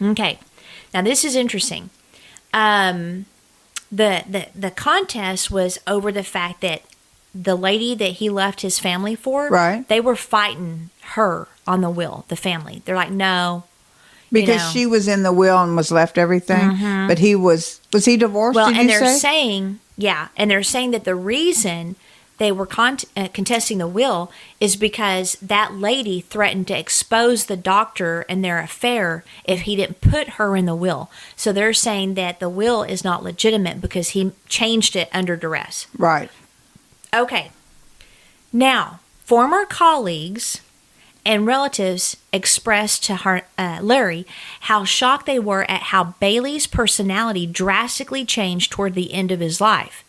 Okay, now this is interesting. The contest was over the fact that the lady that he left his family for, right, they were fighting her on the will, the family. They're like, no. Because she was in the will and was left everything, but he was he divorced? Well, did and you they're say? saying, and they're saying that the reason they were contesting the will is because that lady threatened to expose the doctor and their affair if he didn't put her in the will. So they're saying that the will is not legitimate because he changed it under duress. Right. Okay. Now, former colleagues and relatives expressed to Larry how shocked they were at how Bailey's personality drastically changed toward the end of his life.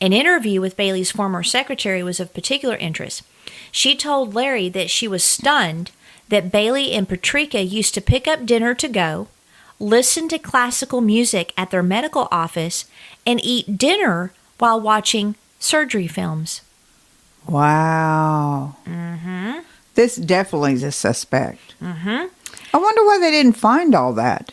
An interview with Bailey's former secretary was of particular interest. She told Larry that she was stunned that Bailey and Patrica used to pick up dinner to go, listen to classical music at their medical office, and eat dinner while watching surgery films. Wow. This definitely is a suspect. I wonder why they didn't find all that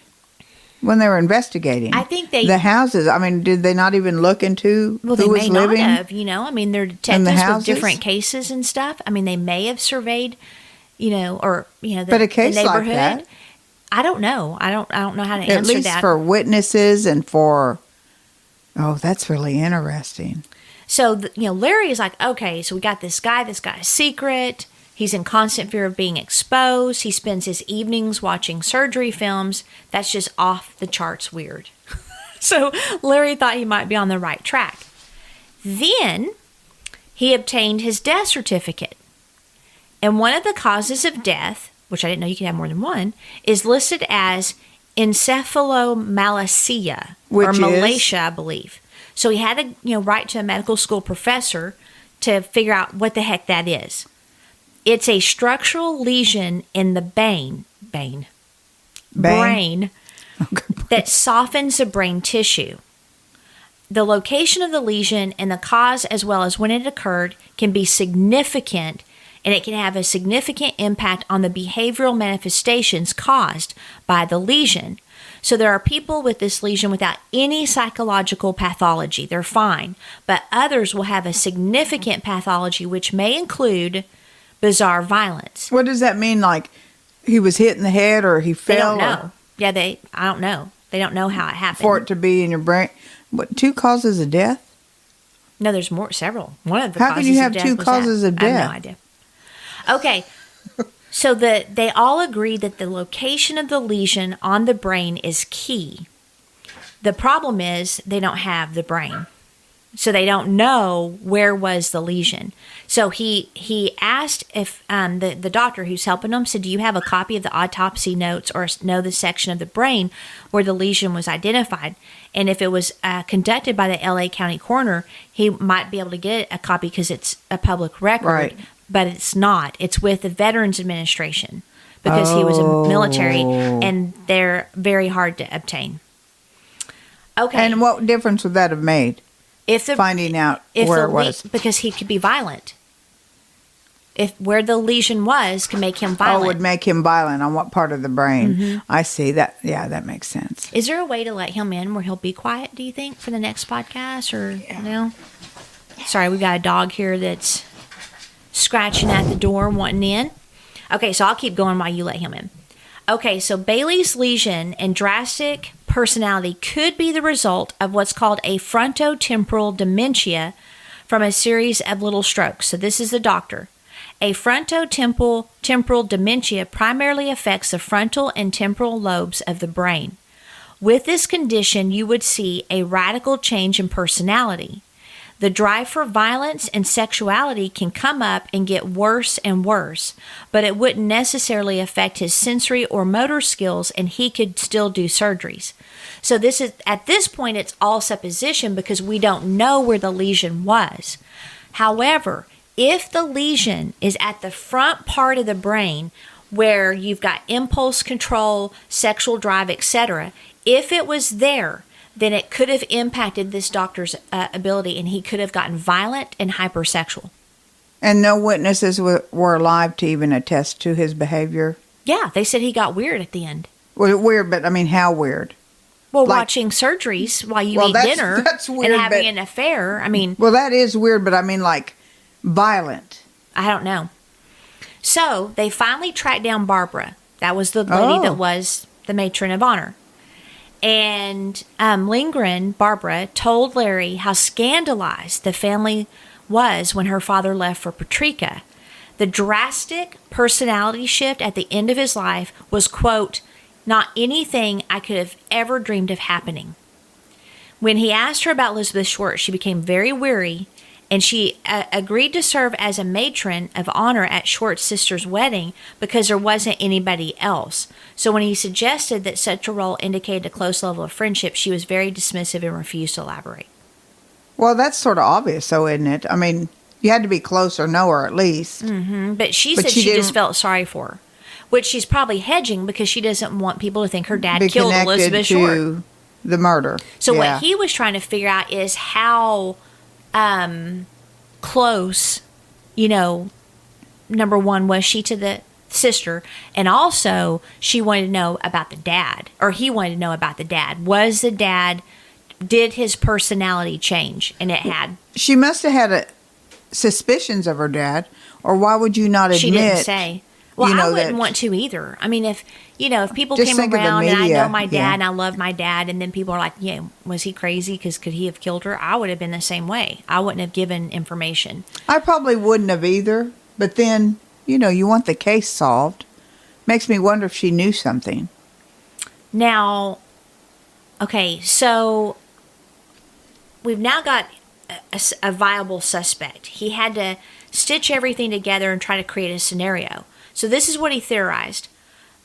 when they were investigating. I think the houses. I mean, did they not even look into who was living? Well, they may not have. I mean, they're detectives with different cases and stuff. I mean, they may have surveyed, the but a case the neighborhood. Like that, I don't know. I don't know how to answer that. At least for witnesses and for. Oh, that's really interesting. So Larry is like, okay, so we got this guy. This guy's secret. He's in constant fear of being exposed. He spends his evenings watching surgery films. That's just off the charts weird. So Larry thought he might be on the right track. Then he obtained his death certificate. And one of the causes of death, which I didn't know you could have more than one, is listed as encephalomalacia, or malacia, I believe. So he had to write to a medical school professor to figure out what the heck that is. It's a structural lesion in the brain that softens the brain tissue. The location of the lesion and the cause, as well as when it occurred, can be significant, and it can have a significant impact on the behavioral manifestations caused by the lesion. So there are people with this lesion without any psychological pathology. They're fine. But others will have a significant pathology, which may include bizarre violence. What does that mean? Like he was hit in the head or he fell? They don't know. I don't know. They don't know how it happened. For it to be in your brain. What, 2 causes of death? No, there's several. One of the How can you have 2 causes of death? I have no idea. Okay. So they all agree that the location of the lesion on the brain is key. The problem is they don't have the brain. So they don't know where was the lesion. So he asked if the doctor who's helping him said, do you have a copy of the autopsy notes or know the section of the brain where the lesion was identified? And if it was conducted by the LA County coroner, he might be able to get a copy because it's a public record. Right. But it's not. It's with the Veterans Administration because he was a military, and they're very hard to obtain. Okay. And what difference would that have made? Finding out where it was. Because he could be violent. If where the lesion was can make him violent. Oh, would make him violent on what part of the brain? Mm-hmm. I see that. Yeah, that makes sense. Is there a way to let him in where he'll be quiet, do you think, for the next podcast? Or no? Sorry, we got a dog here that's scratching at the door wanting in. Okay, so I'll keep going while you let him in. Okay, so Bailey's lesion and drastic personality could be the result of what's called a frontotemporal dementia from a series of little strokes. So this is the doctor. A frontotemporal dementia primarily affects the frontal and temporal lobes of the brain. With this condition, you would see a radical change in personality. The drive for violence and sexuality can come up and get worse and worse, but it wouldn't necessarily affect his sensory or motor skills, and he could still do surgeries. So this is, at this point, it's all supposition because we don't know where the lesion was. However, if the lesion is at the front part of the brain where you've got impulse control, sexual drive, etc., if it was there, then it could have impacted this doctor's ability, and he could have gotten violent and hypersexual. And no witnesses were alive to even attest to his behavior? Yeah, they said he got weird at the end. Well, weird, but I mean, how weird? Well, watching surgeries while you eat dinner weird, and having an affair. I mean... Well, that is weird, but I mean, like, violent. I don't know. So, they finally tracked down Barbara. That was the lady that was the matron of honor. And Lindgren, Barbara, told Larry how scandalized the family was when her father left for Patrica. The drastic personality shift at the end of his life was, quote, not anything I could have ever dreamed of happening. When he asked her about Elizabeth Short, she became very weary, and she agreed to serve as a matron of honor at Short's sister's wedding because there wasn't anybody else. So when he suggested that such a role indicated a close level of friendship, she was very dismissive and refused to elaborate. Well, that's sort of obvious, though, isn't it? I mean, you had to be close or know her at least. Mm-hmm. But she said she just felt sorry for her, which she's probably hedging because she doesn't want people to think her dad killed Elizabeth Short. The murder. So what he was trying to figure out is how... close, number one, was she to the sister, and also she wanted to know about the dad, or he wanted to know about the dad. Was the dad, did his personality change? And it had. She must have had suspicions of her dad, or why would you not admit? She didn't say. Well, I wouldn't want to either. I mean, if people came around and I know my dad and I love my dad, and then people are like, was he crazy? Because could he have killed her? I would have been the same way. I wouldn't have given information. I probably wouldn't have either. But then, you want the case solved. Makes me wonder if she knew something. Now, okay, so we've now got a viable suspect. He had to stitch everything together and try to create a scenario. So this is what he theorized.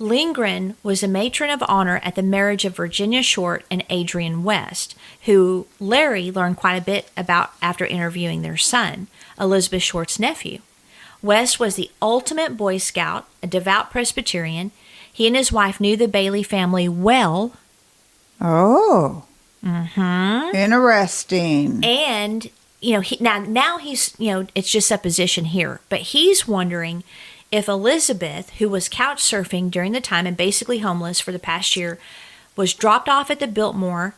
Lindgren was a matron of honor at the marriage of Virginia Short and Adrian West, who Larry learned quite a bit about after interviewing their son, Elizabeth Short's nephew. West was the ultimate Boy Scout, a devout Presbyterian. He and his wife knew the Bailey family well. Oh. Mm-hmm. Interesting. And, now he's, it's just supposition here, but he's wondering if Elizabeth, who was couch surfing during the time and basically homeless for the past year, was dropped off at the Biltmore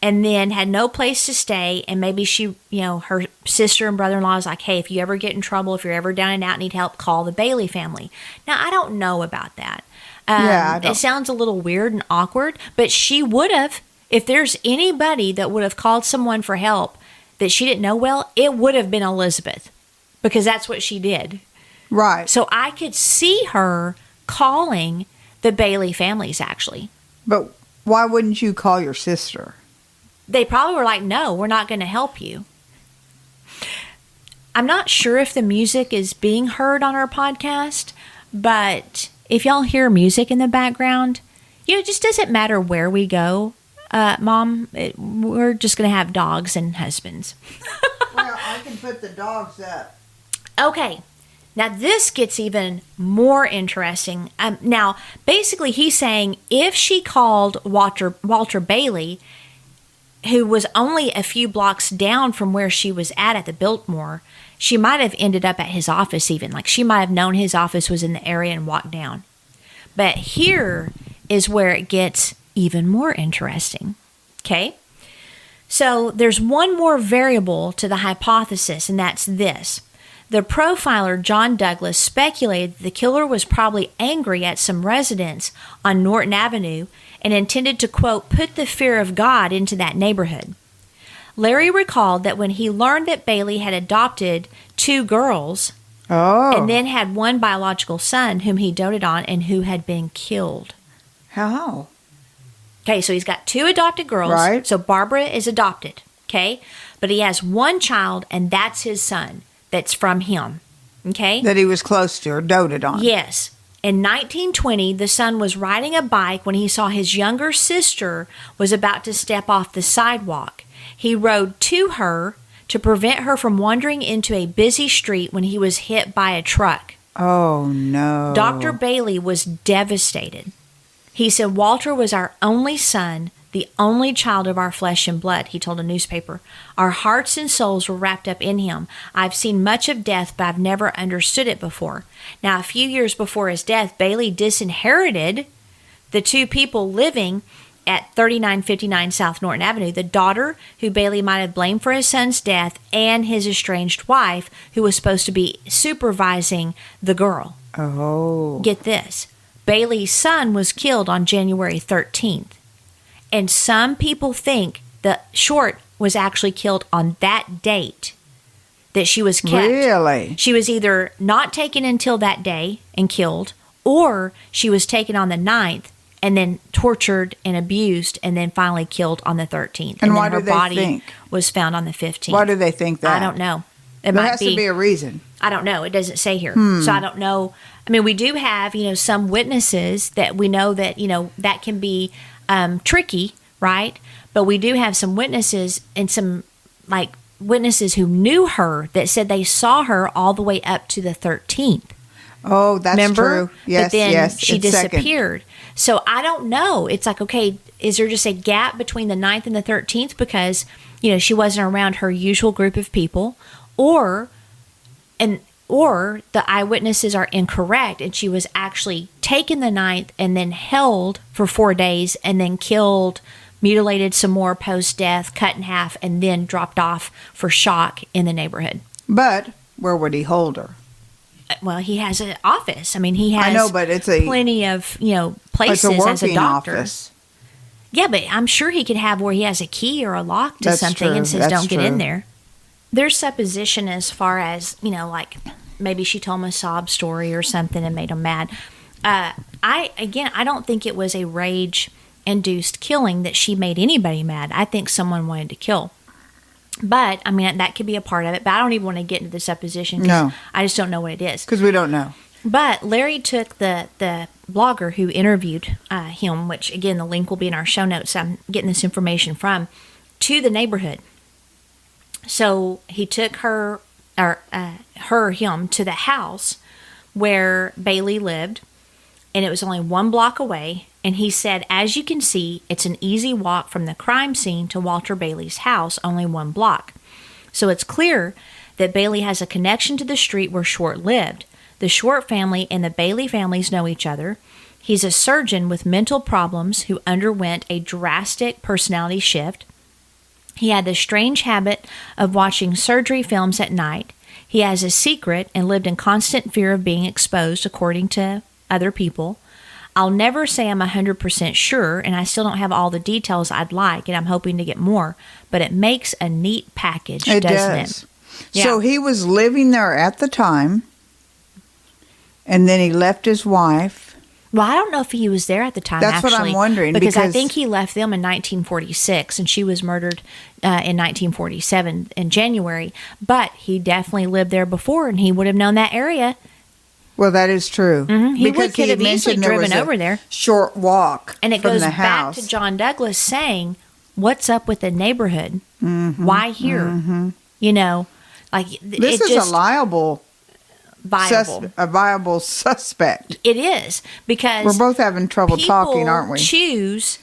and then had no place to stay, and maybe she, her sister and brother-in-law is like, hey, if you ever get in trouble, if you're ever down and out, need help, call the Bailey family. Now, I don't know about that. It sounds a little weird and awkward, but she would have, if there's anybody that would have called someone for help that she didn't know well, it would have been Elizabeth, because that's what she did. Right. So I could see her calling the Bailey families, actually. But why wouldn't you call your sister? They probably were like, no, we're not going to help you. I'm not sure if the music is being heard on our podcast, but if y'all hear music in the background, it just doesn't matter where we go. Mom, we're just going to have dogs and husbands. Well, I can put the dogs up. Okay. Now, this gets even more interesting. Now, basically, he's saying if she called Walter Bailey, who was only a few blocks down from where she was at the Biltmore, she might have ended up at his office even. Like, she might have known his office was in the area and walked down. But here is where it gets even more interesting. Okay? So, there's one more variable to the hypothesis, and that's this. The profiler, John Douglas, speculated the killer was probably angry at some residents on Norton Avenue and intended to, quote, put the fear of God into that neighborhood. Larry recalled that when he learned that Bailey had adopted 2 girls and then had one biological son whom he doted on and who had been killed. How? Okay, so he's got 2 adopted girls. Right. So Barbara is adopted, okay? But he has one child, and that's his son. That's from him, okay? That he was close to or doted on. Yes. In 1920, the son was riding a bike when he saw his younger sister was about to step off the sidewalk. He rode to her to prevent her from wandering into a busy street when he was hit by a truck. Oh, no. Dr. Bailey was devastated. He said, Walter was our only son, the only child of our flesh and blood, he told a newspaper. Our hearts and souls were wrapped up in him. I've seen much of death, but I've never understood it before. Now, a few years before his death, Bailey disinherited the 2 people living at 3959 South Norton Avenue, the daughter who Bailey might have blamed for his son's death, and his estranged wife, who was supposed to be supervising the girl. Oh. Get this. Bailey's son was killed on January 13th. And some people think that Short was actually killed on that date that she was kept. Really? She was either not taken until that day and killed, or she was taken on the 9th and then tortured and abused and then finally killed on the 13th. And then why her do they body think? Was found on the 15th. Why do they think that? I don't know. There has to be a reason. I don't know. It doesn't say here. So I don't know. I mean, we do have, some witnesses that we know that, that can be tricky, right? But we do have some witnesses and some, witnesses who knew her that said they saw her all the way up to the 13th. Oh, that's Remember? true. Yes, but then yes. she disappeared. Second. So I don't know. It's like, okay, is there just a gap between the 9th and the 13th because, she wasn't around her usual group of people, or the eyewitnesses are incorrect and she was actually taken the 9th and then held for 4 days and then killed, mutilated some more post-death, cut in half, and then dropped off for shock in the neighborhood. But where would he hold her? Well, he has an office. I mean, he has I know, but it's plenty of, places it's a as a doctor. Office. Yeah, but I'm sure he could have where he has a key or a lock to That's something true. and says, That's don't get true. in there. There's supposition as far as, maybe she told him a sob story or something and made him mad. I don't think it was a rage-induced killing that she made anybody mad. I think someone wanted to kill. But, I mean, that could be a part of it. But I don't even want to get into the supposition. No. I just don't know what it is. Because we don't know. But Larry took the blogger who interviewed him, which, again, the link will be in our show notes. I'm getting this information from, to the neighborhood. So he took him to the house where Bailey lived, and it was only 1 block away. And he said, as you can see, it's an easy walk from the crime scene to Walter Bailey's house, only 1 block. So it's clear that Bailey has a connection to the street where Short lived. The Short family and the Bailey families know each other. He's a surgeon with mental problems who underwent a drastic personality shift. He had the strange habit of watching surgery films at night. He has a secret and lived in constant fear of being exposed, according to other people. I'll never say I'm 100% sure, and I still don't have all the details I'd like, and I'm hoping to get more, but it makes a neat package, doesn't it? Yeah. So he was living there at the time, and then he left his wife. Well, I don't know if he was there at the time, That's what I'm wondering. Because I think he left them in 1946, and she was murdered in 1947 in January. But he definitely lived there before, and he would have known that area. Well, that is true. Mm-hmm. He could have easily driven over there. Short walk and it from goes the back house. to John Douglas saying, "What's up with the neighborhood? Mm-hmm. Why here? Mm-hmm. You know, like this is a viable suspect. It is, because we're both having trouble talking, aren't we? Choose,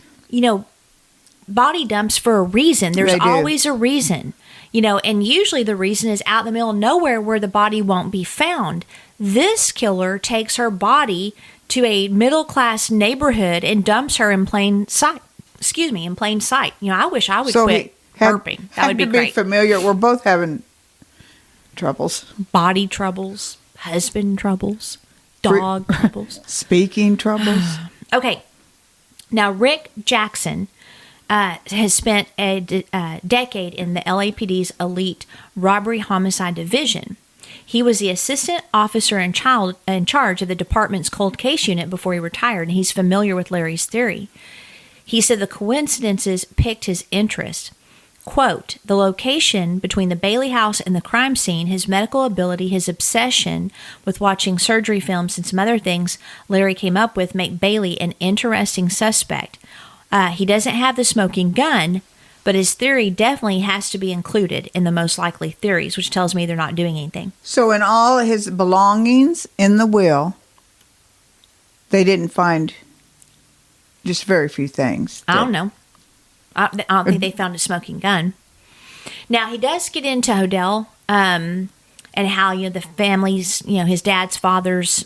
body dumps for a reason. There's always a reason, and usually the reason is out in the middle of nowhere where the body won't be found. This killer takes her body to a middle-class neighborhood and dumps her in plain sight. In plain sight. I wish I would quit burping. That would be great. Familiar. We're both having troubles. Body troubles, husband troubles, dog troubles. Speaking troubles. Okay. Now, Rick Jackson has spent a decade in the LAPD's elite robbery homicide division. He was the assistant officer in charge of the department's cold case unit before he retired, and he's familiar with Larry's theory. He said the coincidences piqued his interest. Quote, the location between the Bailey house and the crime scene, his medical ability, his obsession with watching surgery films, and some other things Larry came up with make Bailey an interesting suspect. He doesn't have the smoking gun, but his theory definitely has to be included in the most likely theories, which tells me they're not doing anything. So in all his belongings in the will, they didn't find just very few things. I don't know. I don't think they found a smoking gun. Now, he does get into Hodel and how, the family's, his dad's father's,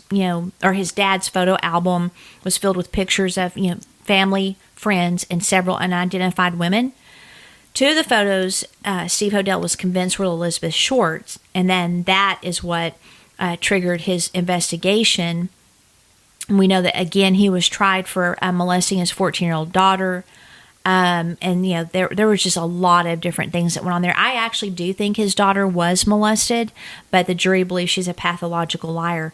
or his dad's photo album was filled with pictures of, family, friends, and several unidentified women. 2 of the photos, Steve Hodel was convinced were Elizabeth Short's, and then that is what triggered his investigation. And we know that, again, he was tried for molesting his 14-year-old daughter, and there was just a lot of different things that went on there. I actually do think his daughter was molested, but the jury believes she's a pathological liar.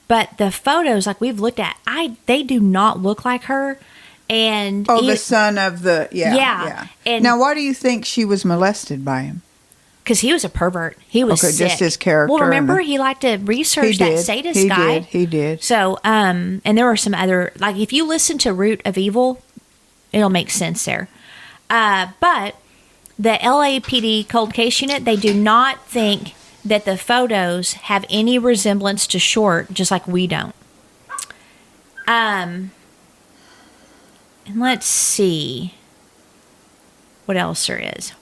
But the photos, like we've looked at, they do not look like her. And the son of the yeah. And now, why do you think she was molested by him? Because he was a pervert. He was sick. Just his character. Well, remember, he liked to research that sadist guy. He did. So, and there were some other, like, if you listen to Root of Evil, it'll make sense there. But the LAPD cold case unit, they do not think that the photos have any resemblance to Short, just like we don't. And let's see what else there is.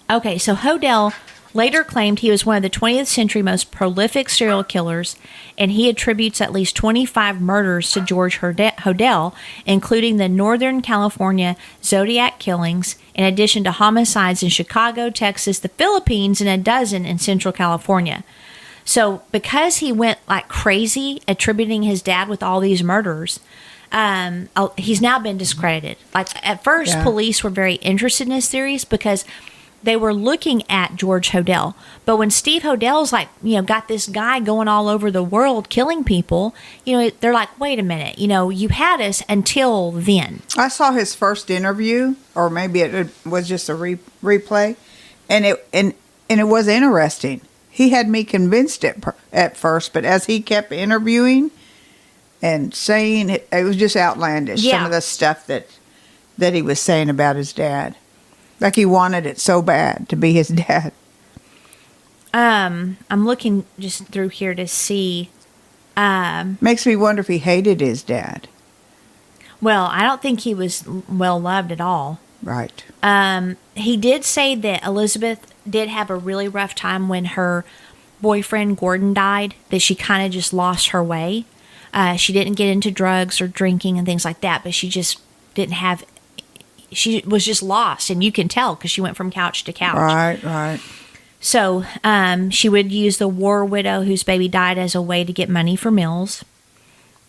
Okay, so Hodel later claimed he was one of the 20th century most prolific serial killers, and he attributes at least 25 murders to George Hodel, including the Northern California Zodiac killings, in addition to homicides in Chicago, Texas, the Philippines, and a dozen in Central California. So because he went like crazy attributing his dad with all these murders, he's now been discredited. Like at first, police were very interested in his theories because they were looking at George Hodel. But when Steve Hodel's got this guy going all over the world killing people, they're like, wait a minute, you had us until then. I saw his first interview, or maybe it was just a replay, and it was interesting. He had me convinced at first, but as he kept interviewing and saying it was just outlandish. Some of the stuff that he was saying about his dad. Like he wanted it so bad to be his dad. I'm looking just through here to see. Makes me wonder if he hated his dad. Well, I don't think he was well loved at all. Right. He did say that Elizabeth did have a really rough time when her boyfriend Gordon died, that she kind of just lost her way. She didn't get into drugs or drinking and things like that, but she just didn't have, she was just lost, and you can tell because she went from couch to couch. Right. So she would use the war widow whose baby died as a way to get money for meals.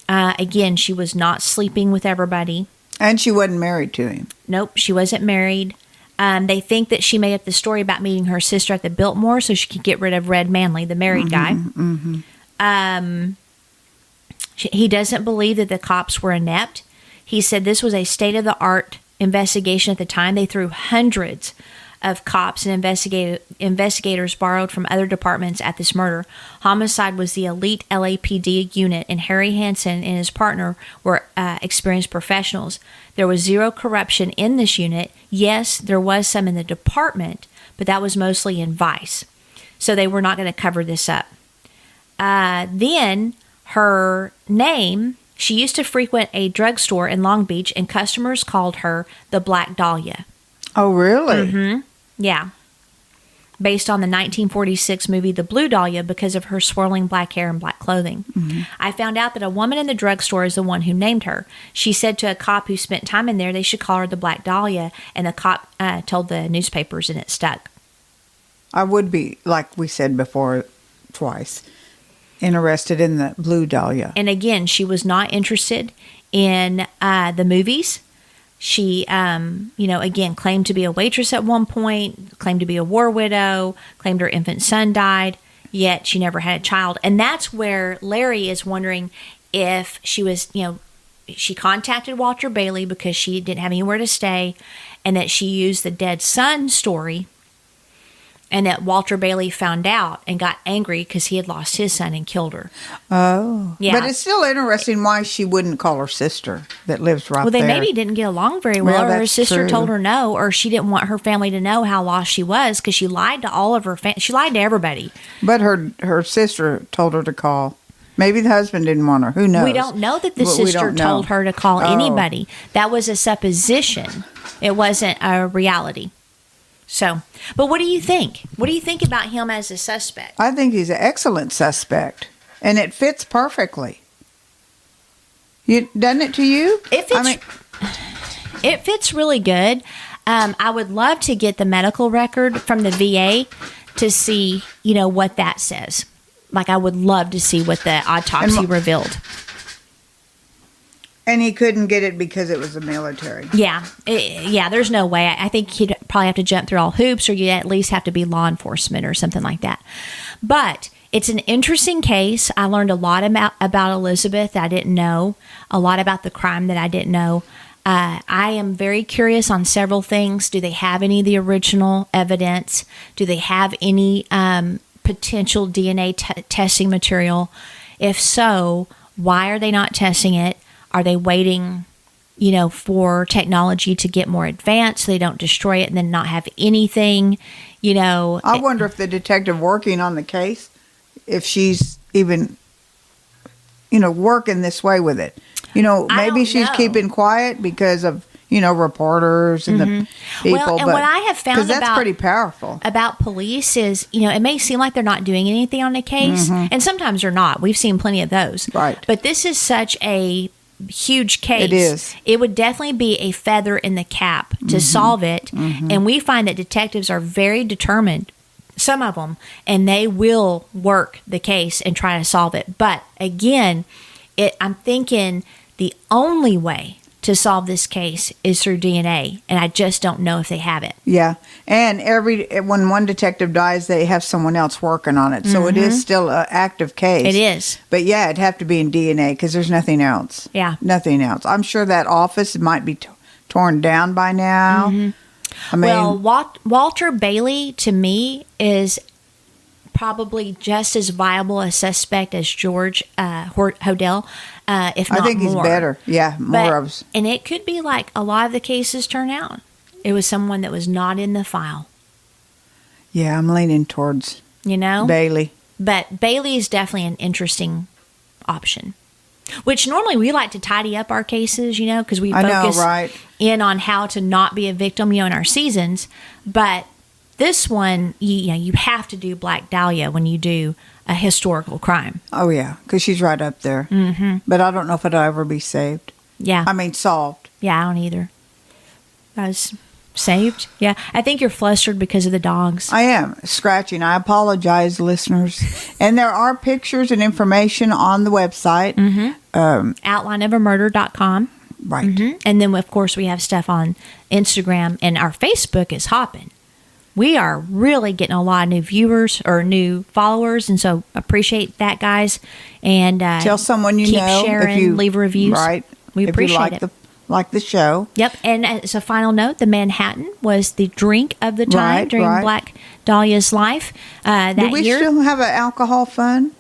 Again, she was not sleeping with everybody. And she wasn't married to him. Nope, she wasn't married. They think that she made up the story about meeting her sister at the Biltmore so she could get rid of Red Manley, the married guy. He doesn't believe that the cops were inept. He said this was a state-of-the-art investigation at the time. They threw hundreds of cops and investigators borrowed from other departments at this murder. Homicide was the elite LAPD unit, and Harry Hansen and his partner were experienced professionals. There was zero corruption in this unit. Yes, there was some in the department, but that was mostly in Vice. So they were not going to cover this up. Then her name, she used to frequent a drugstore in Long Beach, and customers called her the Black Dahlia. Oh, really? Mm-hmm. Yeah. Based on the 1946 movie The Blue Dahlia because of her swirling black hair and black clothing. Mm-hmm. I found out that a woman in the drugstore is the one who named her. She said to a cop who spent time in there they should call her the Black Dahlia, and the cop told the newspapers, and it stuck. I would be, like we said before twice, interested in the Blue Dahlia. And again, she was not interested in the movies. She, again, claimed to be a waitress at one point, claimed to be a war widow, claimed her infant son died, yet she never had a child. And that's where Larry is wondering if she was, she contacted Walter Bailey because she didn't have anywhere to stay, and that she used the dead son story, and that Walter Bailey found out and got angry because he had lost his son and killed her. Oh. Yeah. But it's still interesting why she wouldn't call her sister that lives right there. Well, they maybe didn't get along very well, or her sister told her no, or she didn't want her family to know how lost she was because she lied to all of her she lied to everybody. But her sister told her to call. Maybe the husband didn't want her. Who knows? We don't know that the sister told her to call anybody. That was a supposition. It wasn't a reality. So, but what do you think? What do you think about him as a suspect? I think he's an excellent suspect, and it fits perfectly. Doesn't it to you? It fits really good. I would love to get the medical record from the VA to see, what that says. Like, I would love to see what the autopsy revealed. And he couldn't get it because it was the military. Yeah. There's no way. I think he'd probably have to jump through all hoops, or you'd at least have to be law enforcement or something like that. But it's an interesting case. I learned a lot about Elizabeth that I didn't know, a lot about the crime that I didn't know. I am very curious on several things. Do they have any of the original evidence? Do they have any potential DNA testing material? If so, why are they not testing it? Are they waiting, for technology to get more advanced so they don't destroy it and then not have anything, I wonder if the detective working on the case, if she's even, working this way with it. Maybe she's keeping quiet because of, reporters and the people. Well, and what I have found that's pretty powerful about police is, it may seem like they're not doing anything on a case, and sometimes they're not. We've seen plenty of those. Right. But this is such a huge case. It is. It would definitely be a feather in the cap to solve it. And we find that detectives are very determined, some of them, and they will work the case and try to solve it. But again, I'm thinking the only way to solve this case is through DNA, and I just don't know if they have it. Yeah, and when one detective dies, they have someone else working on it, so it is still an active case. It is. But yeah, it'd have to be in DNA because there's nothing else. Yeah. Nothing else. I'm sure that office might be torn down by now. I mean, Walter Bailey, to me, is probably just as viable a suspect as George Hodel, if not more. I think he's better. Yeah, more of us. And it could be like a lot of the cases turn out. It was someone that was not in the file. Yeah, I'm leaning towards Bailey. But Bailey is definitely an interesting option. Which normally we like to tidy up our cases, because we focus in on how to not be a victim, in our seasons. But this one, you have to do Black Dahlia when you do a historical crime. Oh, yeah, because she's right up there. Mm-hmm. But I don't know if it'll ever be saved. Yeah. I mean, solved. Yeah, I don't either. I was saved. Yeah, I think you're flustered because of the dogs. I am scratching. I apologize, listeners. And there are pictures and information on the website. Outlineofamurder.com. Right. Mm-hmm. And then, of course, we have stuff on Instagram, and our Facebook is hopping. We are really getting a lot of new viewers or new followers, and so appreciate that, guys. And tell someone keep sharing, if you leave reviews. Right. We appreciate it. Like the show. Yep. And as a final note, the Manhattan was the drink of the time during Black Dahlia's life that year. Do we still have an alcohol fund?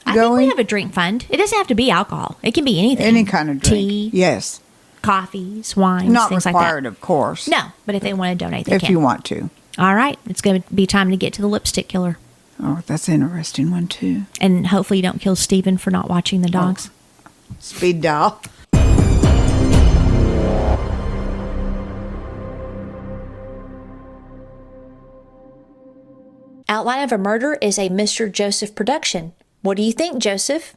I think we have a drink fund. It doesn't have to be alcohol. It can be anything. Any kind of drink. Tea. Yes. Coffees, wines, Not things like that. Not required, of course. No, but if they want to donate, they can. If you want to. All right. It's going to be time to get to the lipstick killer. Oh, that's an interesting one, too. And hopefully you don't kill Stephen for not watching the dogs. Oh. Speed dial. Outline of a Murder is a Mr. Joseph production. What do you think, Joseph?